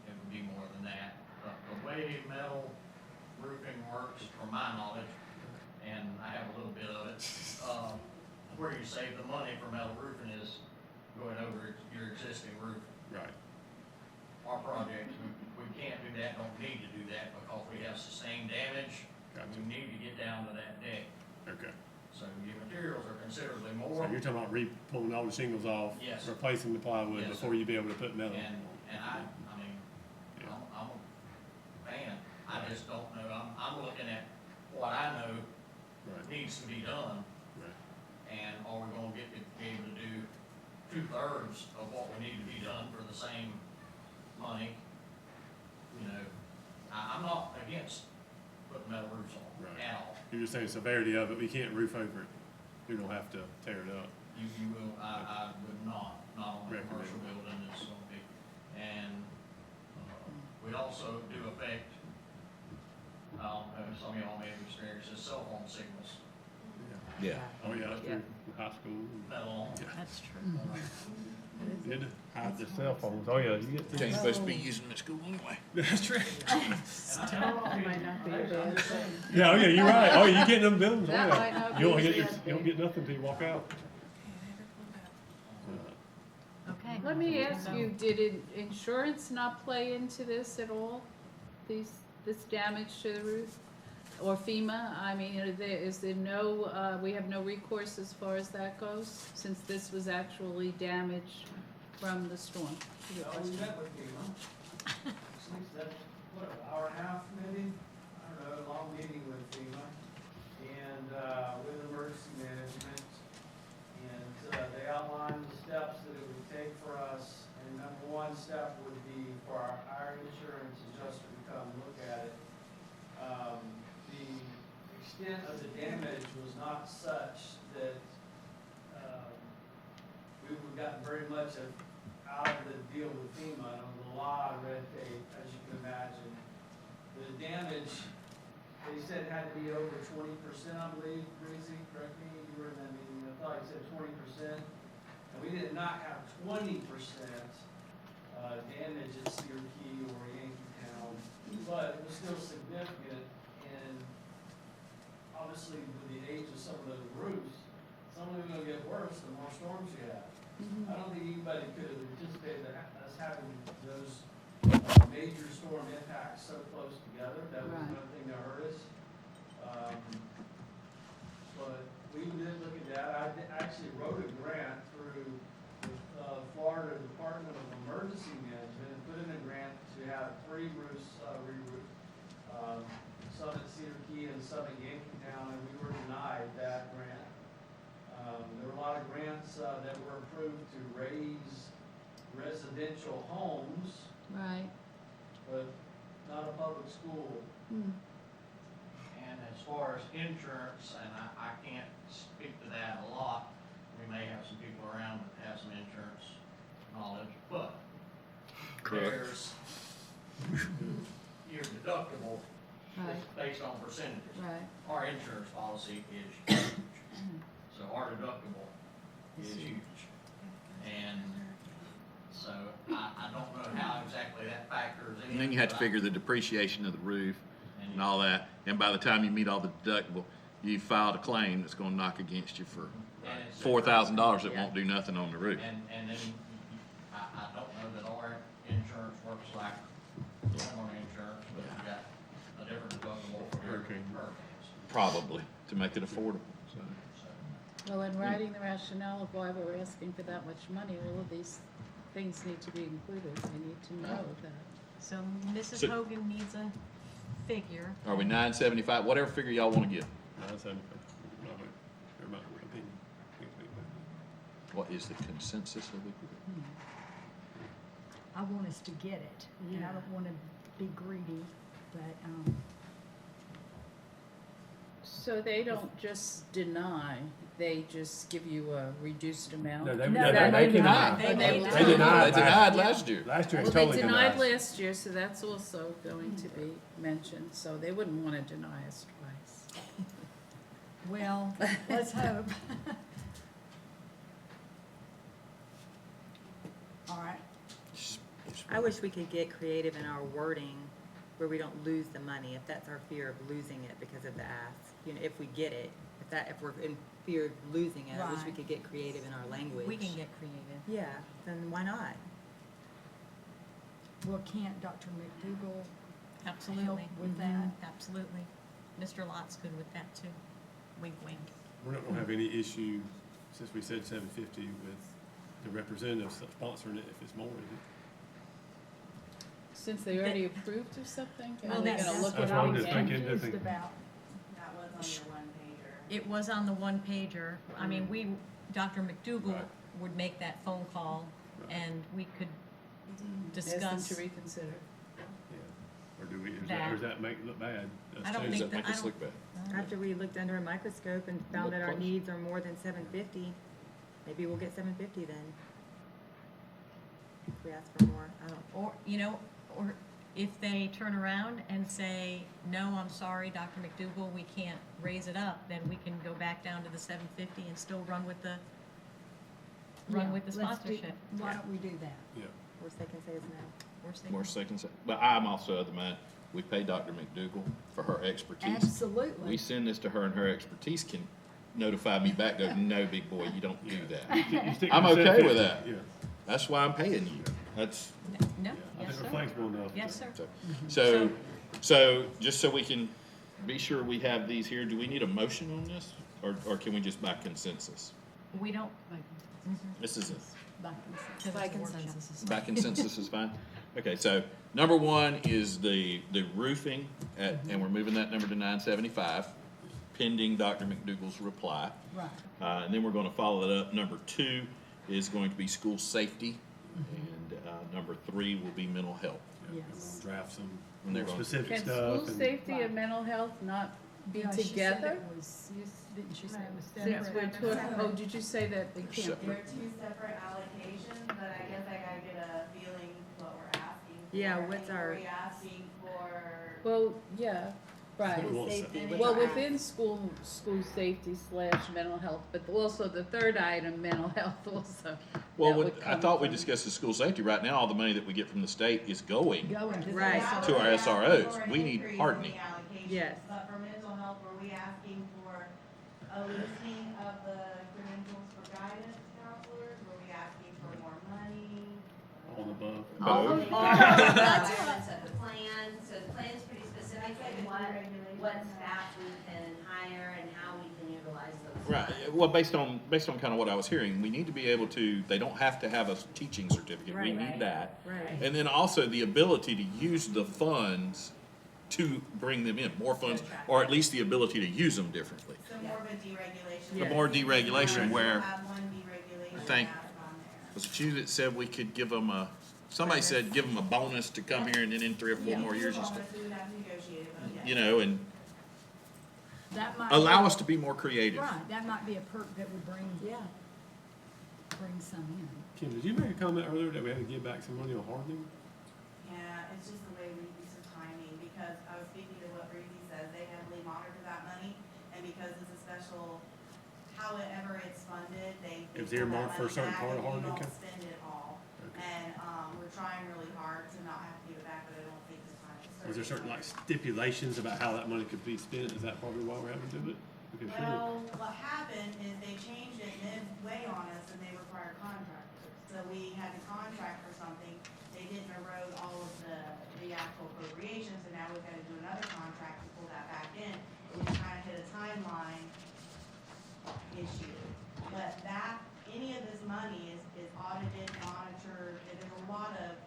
It would be more than that. The way metal roofing works, from my knowledge, and I have a little bit of it, where you save the money for metal roofing is going over your existing roof. Right. Our project, we can't do that, don't need to do that, because we have sustained damage. Gotcha. We need to get down to that deck. Okay. So your materials are considerably So more. you're talking about pulling all the shingles off, Yes. replacing the plywood Yes, before sir. you be able to put metal And, on. and I mean, Yeah. I'm a fan. I just don't know, I'm looking at what I know Right. needs to be done, Right. and are we gonna be able to do 2/3 of what we need to be done for the same money? You know, I'm not against putting metal roofs on Right. at all. You're just saying severity of it, we can't roof over it. You don't have to tear it up. You will, I would not on a Recommend. commercial building, it's gonna be. And, we also do affect, some of y'all may have experienced this, cell phone signals. Yeah. Oh, yeah, Yeah. through high school. Metal on. That's true. Did hide the cell phones. Oh, yeah, you get to. Ain't supposed to be using them at school anyway. That's true. That might not be a bad thing. Yeah, oh, yeah, you're right. Oh, you getting them bills. That Oh, might yeah. not You don't be get a your, bad you don't get nothing till you walk out. Okay. Let me ask you, did insurance not play into this at all? This damage to the roof? Or FEMA? I mean, is there no, we have no recourse as far as that goes, since this was actually damage from the storm? Yeah, we met with FEMA. Since that, what, an hour and a half maybe? I don't know, a long meeting with FEMA and, with emergency management. And, they outlined the steps that it would take for us. And number one step would be for our insurance adjuster to come look at it. The extent of the damage was not such that, we would gotten very much out of the deal with FEMA, and it was a lot of red tape, as you can imagine. The damage, they said had to be over 20%, I believe, Breezy, correct me, you were in that meeting, I thought you said 20%. And we did not have 20%, damage at Cedar Key or Yankeetown, but it was still significant, and obviously with the age of some of those roofs, some of them are gonna get worse the more storms you have. I don't think anybody could have anticipated us having those major storm impacts so close together. That was Right. one thing that hurt us. But we did look at that. I actually wrote a grant through the Florida Department of Emergency Management and put in a grant to have 3 roofs Southern Yankeetown, and we were denied that grant. There were a lot of grants that were approved to raise residential homes, Right. but not a public school. And as far as insurance, and I can't speak to that a lot, we may have some people around that have some insurance knowledge, but there's your deductible is Right. based on percentages. Right. Our insurance policy is huge, so our deductible is huge. And so I don't know how exactly that factors in. And then you have to but I- figure the depreciation of the roof and all that, and by the time you meet all the deductible, you filed a claim that's gonna knock against you for and it's- $4,000 that won't do nothing on the roof. And then, I don't know that our insurance works like homeowner insurance, but we got a different deductible for Hurricane. hurricanes. Probably, to make it affordable, so. Well, in writing the rationale of why we're asking for that much money, all of these things need to be included. They need to know that. So Mrs. So- Hogan needs a figure. Are we 975, whatever figure y'all wanna give? 975. My opinion. What is the consensus of the group? I want us to get it, and I don't wanna be greedy, but, So they don't just deny, they just give you a reduced amount? No, No, they they denied. They They denied. They denied. They denied last year. Last year, Well, it's they totally denied denied. last year, so that's also going to be mentioned, so they wouldn't want to deny us twice. well, let's hope. All right, I wish we could get creative in our wording where we don't lose the money, if that's our fear of losing it because of the ask. You know, if we get it, if we're in fear of losing it, I wish we Right. could get creative in our language. We can get creative. Yeah, then why not? well, can't Dr. McDougal Absolutely. with that? Absolutely. Mr. Lott's good with that too. Wink, wink. We're not gonna have any issue, since we said 750, with the representative sponsoring it if it's more, is it? Since they already approved of something, Well, are they that's- gonna look That's it what up I'm just again? thinking. Confused about, That was on your one pager. It was on the one pager. I mean, Dr. McDougal Right. would make that phone call and we could Ask them discuss. to reconsider. Yeah. Or do we, That. or does that make it look bad? Us I don't too? Does think that make I us don't- look bad? After we looked under a microscope and found Look that our close. needs are more than 750, maybe we'll get 750 then. If we ask for more, I don't. Or if they turn around and say, no, I'm sorry, Dr. McDougal, we can't raise it up, then we can go back down to the 750 and still run with the yeah, with the let's do- sponsorship. Why don't we do that? Yeah. Worst they can say is no. Worst thing- More seconds, but I'm also of the mind, we pay Dr. McDougal for her expertise. Absolutely. We send this to her and her expertise can notify me back, go, no, big boy, you don't do that. You stick I'm with okay with 750, that. Yeah. That's why I'm paying you. That's, No, I yes, think we're sir. flexible enough. Yes, sir. so just so we can be sure we have these here, do we need a motion on this? Or can we just by consensus? We don't, This is a, By consensus. because it's a workshop. by consensus is fine? Okay, so number one is the roofing and we're moving that number to 975, pending Dr. McDougal's reply. Right. And then we're gonna follow it up. Number two is going to be school safety. And, number three will be mental health. Yeah, Yes. we'll draft some And they're more going- specific Can stuff. school and- safety and mental health not be Yeah, she said together? it was, didn't she say it was Since separate? we're talking, oh, did you say that they can't? Separate. They're two separate allocations, but I guess I gotta get a feeling what we're asking for. Yeah, I what's think, our- Are we asking for? Well, yeah, right. What we want to Safety, say. what's Well, our ask? within school safety / mental health, but also the third item, mental health also. Well, That what- would I come thought we from- discussed the school safety. Right now, all the money that we get from the state is going. Going to the Right. That To was our asking SROs. for an We need increase in hardening. the allocation. Yes. But for mental health, were we asking for a loosening of the credentials for guidance counselors? Were we asking for more money? All the above. Both. Requirements of the plan, so the plan's pretty specific, like what staff we can hire and how we can utilize those. Right, well, based on kind of what I was hearing, we need to be able to, they don't have to have a teaching certificate, we Right. need that. Right. And then also the ability to use the funds to bring them in, more funds, or at least the ability to use them differently. So more of a deregulation. The more deregulation where, Have one deregulation I think- added on there. was it you that said we could give them somebody said give them a bonus to come here and then in 3 or 4 more years and stuff, We would have to negotiate it, but yes. you know, and That might. allow us to be more creative. Right, that might be a perk that would bring some in. Kim, did you make a comment earlier that we had to give back some money on hardening? Yeah, it's just the way Reese's is timing, because I was speaking to what Reese's says, they heavily monitor that money, and because it's a special, however it's funded, they. It was pull that earmarked for a money certain back part of and you Hardening don't County? spend it all. Okay. And, we're trying really hard to not have to give it back, but I don't think this time it's. Was there certain like stipulations about how that money could be spent? Is that probably why we're having to do it? Because Well, what happened is they changed it midway on us and they required contractors. So we had to contract for something. They didn't erode all of the actual appropriations, and now we've got to do another contract to pull that back in. And we kind of hit a timeline issue. But any of this money is audited, monitored, and there's a lot of,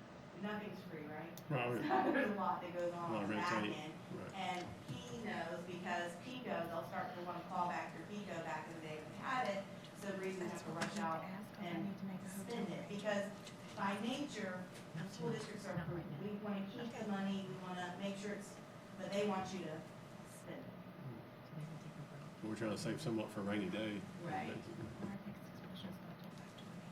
nothing's free, right? Right. There's a lot that goes A on lot of on the red back tape, end. right. And he knows because Pico, they'll start to want to call back your Pico back in the day when they had it, so the reason has to rush out and spend it. Because by nature, the school districts are, we want to keep the money, we want to make sure it's, but they want you to spend it. we're trying to save somewhat for a rainy day. Right.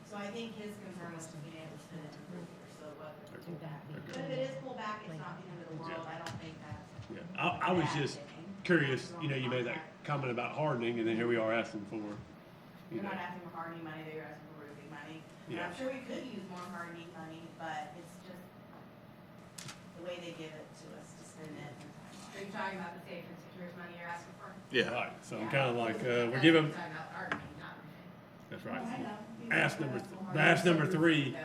So I think his concern was being able to spend it in 3 years, so whether. But if it is pulled back, it's not the end of the world, I don't think that's. Yeah, I was just curious, you know, you made that comment about hardening, and then here we are asking for, you They're know. not asking for hardening money, they're asking for roofing money. And Yeah. I'm sure we could use more hardening money, but it's just the way they give it to us to spend it. Are you talking about the safe and secure money you're asking for? Yeah. Right, so I'm kinda like, we're giving, You're talking about hardening, not roofing. that's right. I know. Ask number 3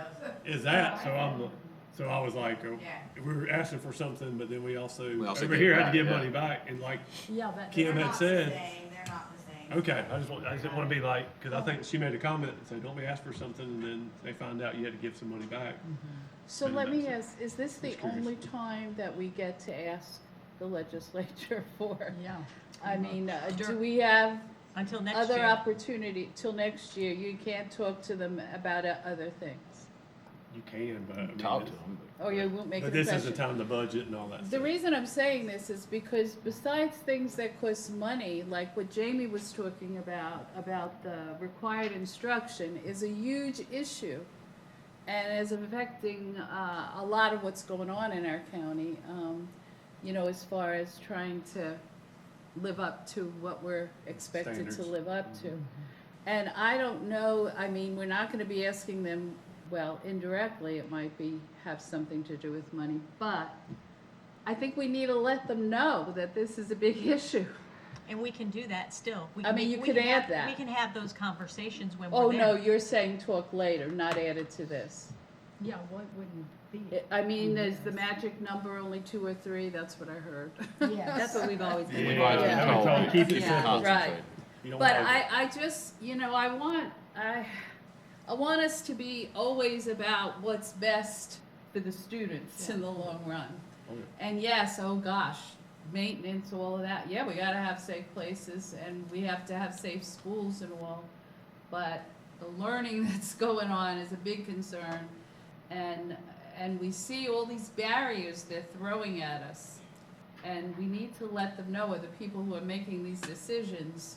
is that, so I was like, Yeah. we were asking for something, but then we also, We also over give here back, had to give yeah. money back, and like Yeah, that. Kim They're had not the said. same, they're not the same. Okay, I just didn't wanna be like, cause I think she made a comment and said, don't be asked for something, and then they find out you had to give some money back. So Maybe let me that's ask, is this the Just curious. only time that we get to ask the legislature for? Yeah. I mean, do we have Until next other year. opportunity till next year? You can't talk to them about other things? You can, but I mean, Talk to them. Oh, you won't make but an this is the impression? time to budget and all that The stuff. reason I'm saying this is because besides things that cost money, like what Jamie was talking about the required instruction, is a huge issue and is affecting a lot of what's going on in our county, you know, as far as trying to live up to what we're expected to Standards. live up to. And I don't know, I mean, we're not gonna be asking them, well, indirectly, it might have something to do with money, but I think we need to let them know that this is a big issue. And we can do that still. We I can mean, make- you we could can have- add that. We can have those conversations when we're Oh, there. no, you're saying talk later, not added to this. Yeah, what wouldn't be? I mean, is the magic number only 2 or 3? That's what I heard. Yes. That's what we've always been. We've always been Yeah. told. Yeah. Keep it Yeah, simple. right. You don't But wanna- I just, you know, I want us to be always about what's best for the students in the long run. Oh, yeah. And yes, oh gosh, maintenance, all of that, yeah, we gotta have safe places and we have to have safe schools and all. But the learning that's going on is a big concern and we see all these barriers they're throwing at us. And we need to let them know, or the people who are making these decisions,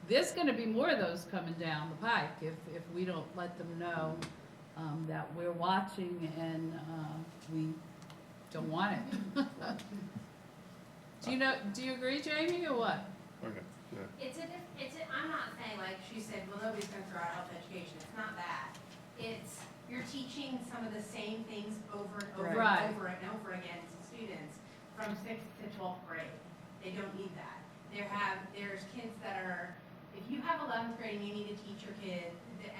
there's gonna be more of those coming down the pike if we don't let them know that we're watching and we don't want it. Do you agree, Jamie, or what? Okay, yeah. I'm not saying like she said, well, nobody's gonna throw out health education, it's not that. It's, you're teaching some of the same things over and over Right. and over and over again to students from 6th to 12th grade. They don't need that. There's kids that are, if you have 11th grade and you need to teach your kid,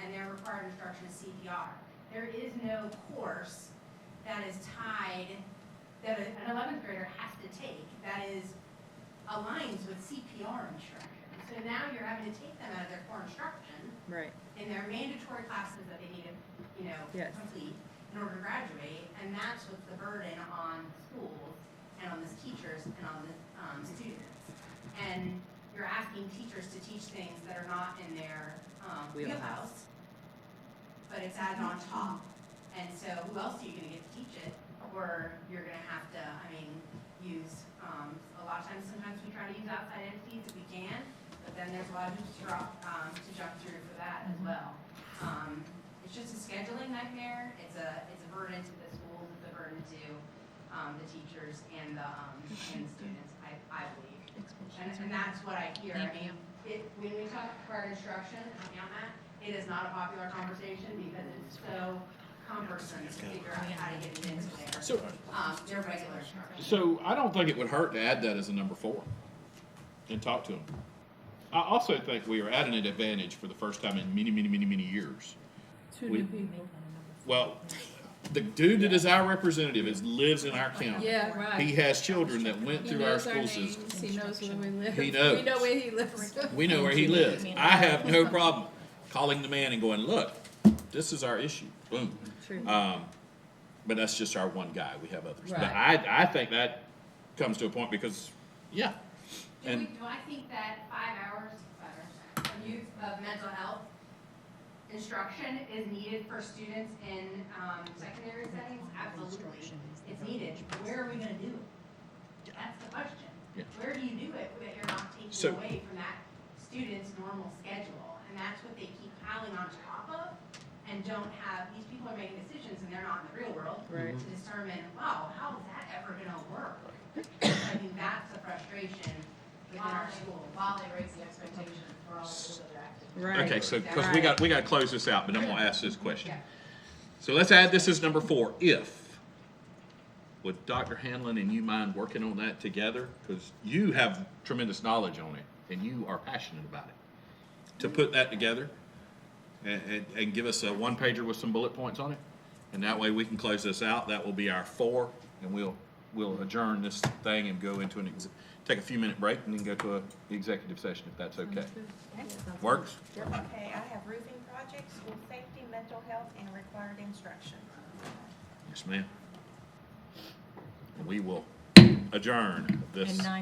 and their required instruction is CPR, there is no course that is tied, that an 11th grader has to take, that aligns with CPR instruction. So now you're having to take them out of their core instruction Right. in their mandatory classes that they need to, Yes. complete in order to graduate, and that's what's the burden on schools. and on the teachers and on the students. And you're asking teachers to teach things that are not in their wheelhouse, but it's added on top. And so who else are you gonna get to teach it? Or you're gonna have to, use, a lot of times, sometimes we try to use outside entities if we can, but then there's a lot of hoops to jump through for that as well. It's just a scheduling nightmare, it's a burden to the schools, it's a burden to, the teachers and the students, I believe. And that's what I hear, when we talk required instruction, help me on that, it is not a popular conversation because it's so cumbersome to figure out how to get it into there. So, Their regular instruction. so I don't think it would hurt to add that as a number 4 and talk to them. I also think we are at an advantage for the first time in many, many, many, many years. Two We- new people. Well, the dude that is our representative lives in our county. Yeah, right. He has children that went He through our knows school names. system. He knows where we live. He knows. We know where he lives. We know where he lives. I have no problem calling the man and going, look, this is our issue, boom. True. But that's just our one guy, we have others. But Right. I think that comes to a point because, yeah. And Do I think that 5 hours of use of mental health instruction is needed for students in secondary settings? Absolutely. It's needed. Where are we gonna do it? That's the question. Yeah. Where do you do it that you're not taking So- away from that student's normal schedule? And that's what they keep piling on top of and don't have, these people are making decisions and they're not in the real world Right. to determine, wow, how is that ever gonna work? I think that's the frustration within our school. While they raise the expectation for all of those other activities. Right. Okay, so, because Right. we got to close this out, but I'm going to ask this question. So let's add this as number 4. Would Dr. Hanlon and you mind working on that together? Because you have tremendous knowledge on it, and you are passionate about it. To put that together and give us a one-pager with some bullet points on it, and that way we can close this out. That will be our 4, and we'll adjourn this thing and go into take a few minute break and then go to an executive session if that's okay. Works? Okay, I have roofing projects, school safety, mental health, and required instruction. Yes, ma'am. We will adjourn this. And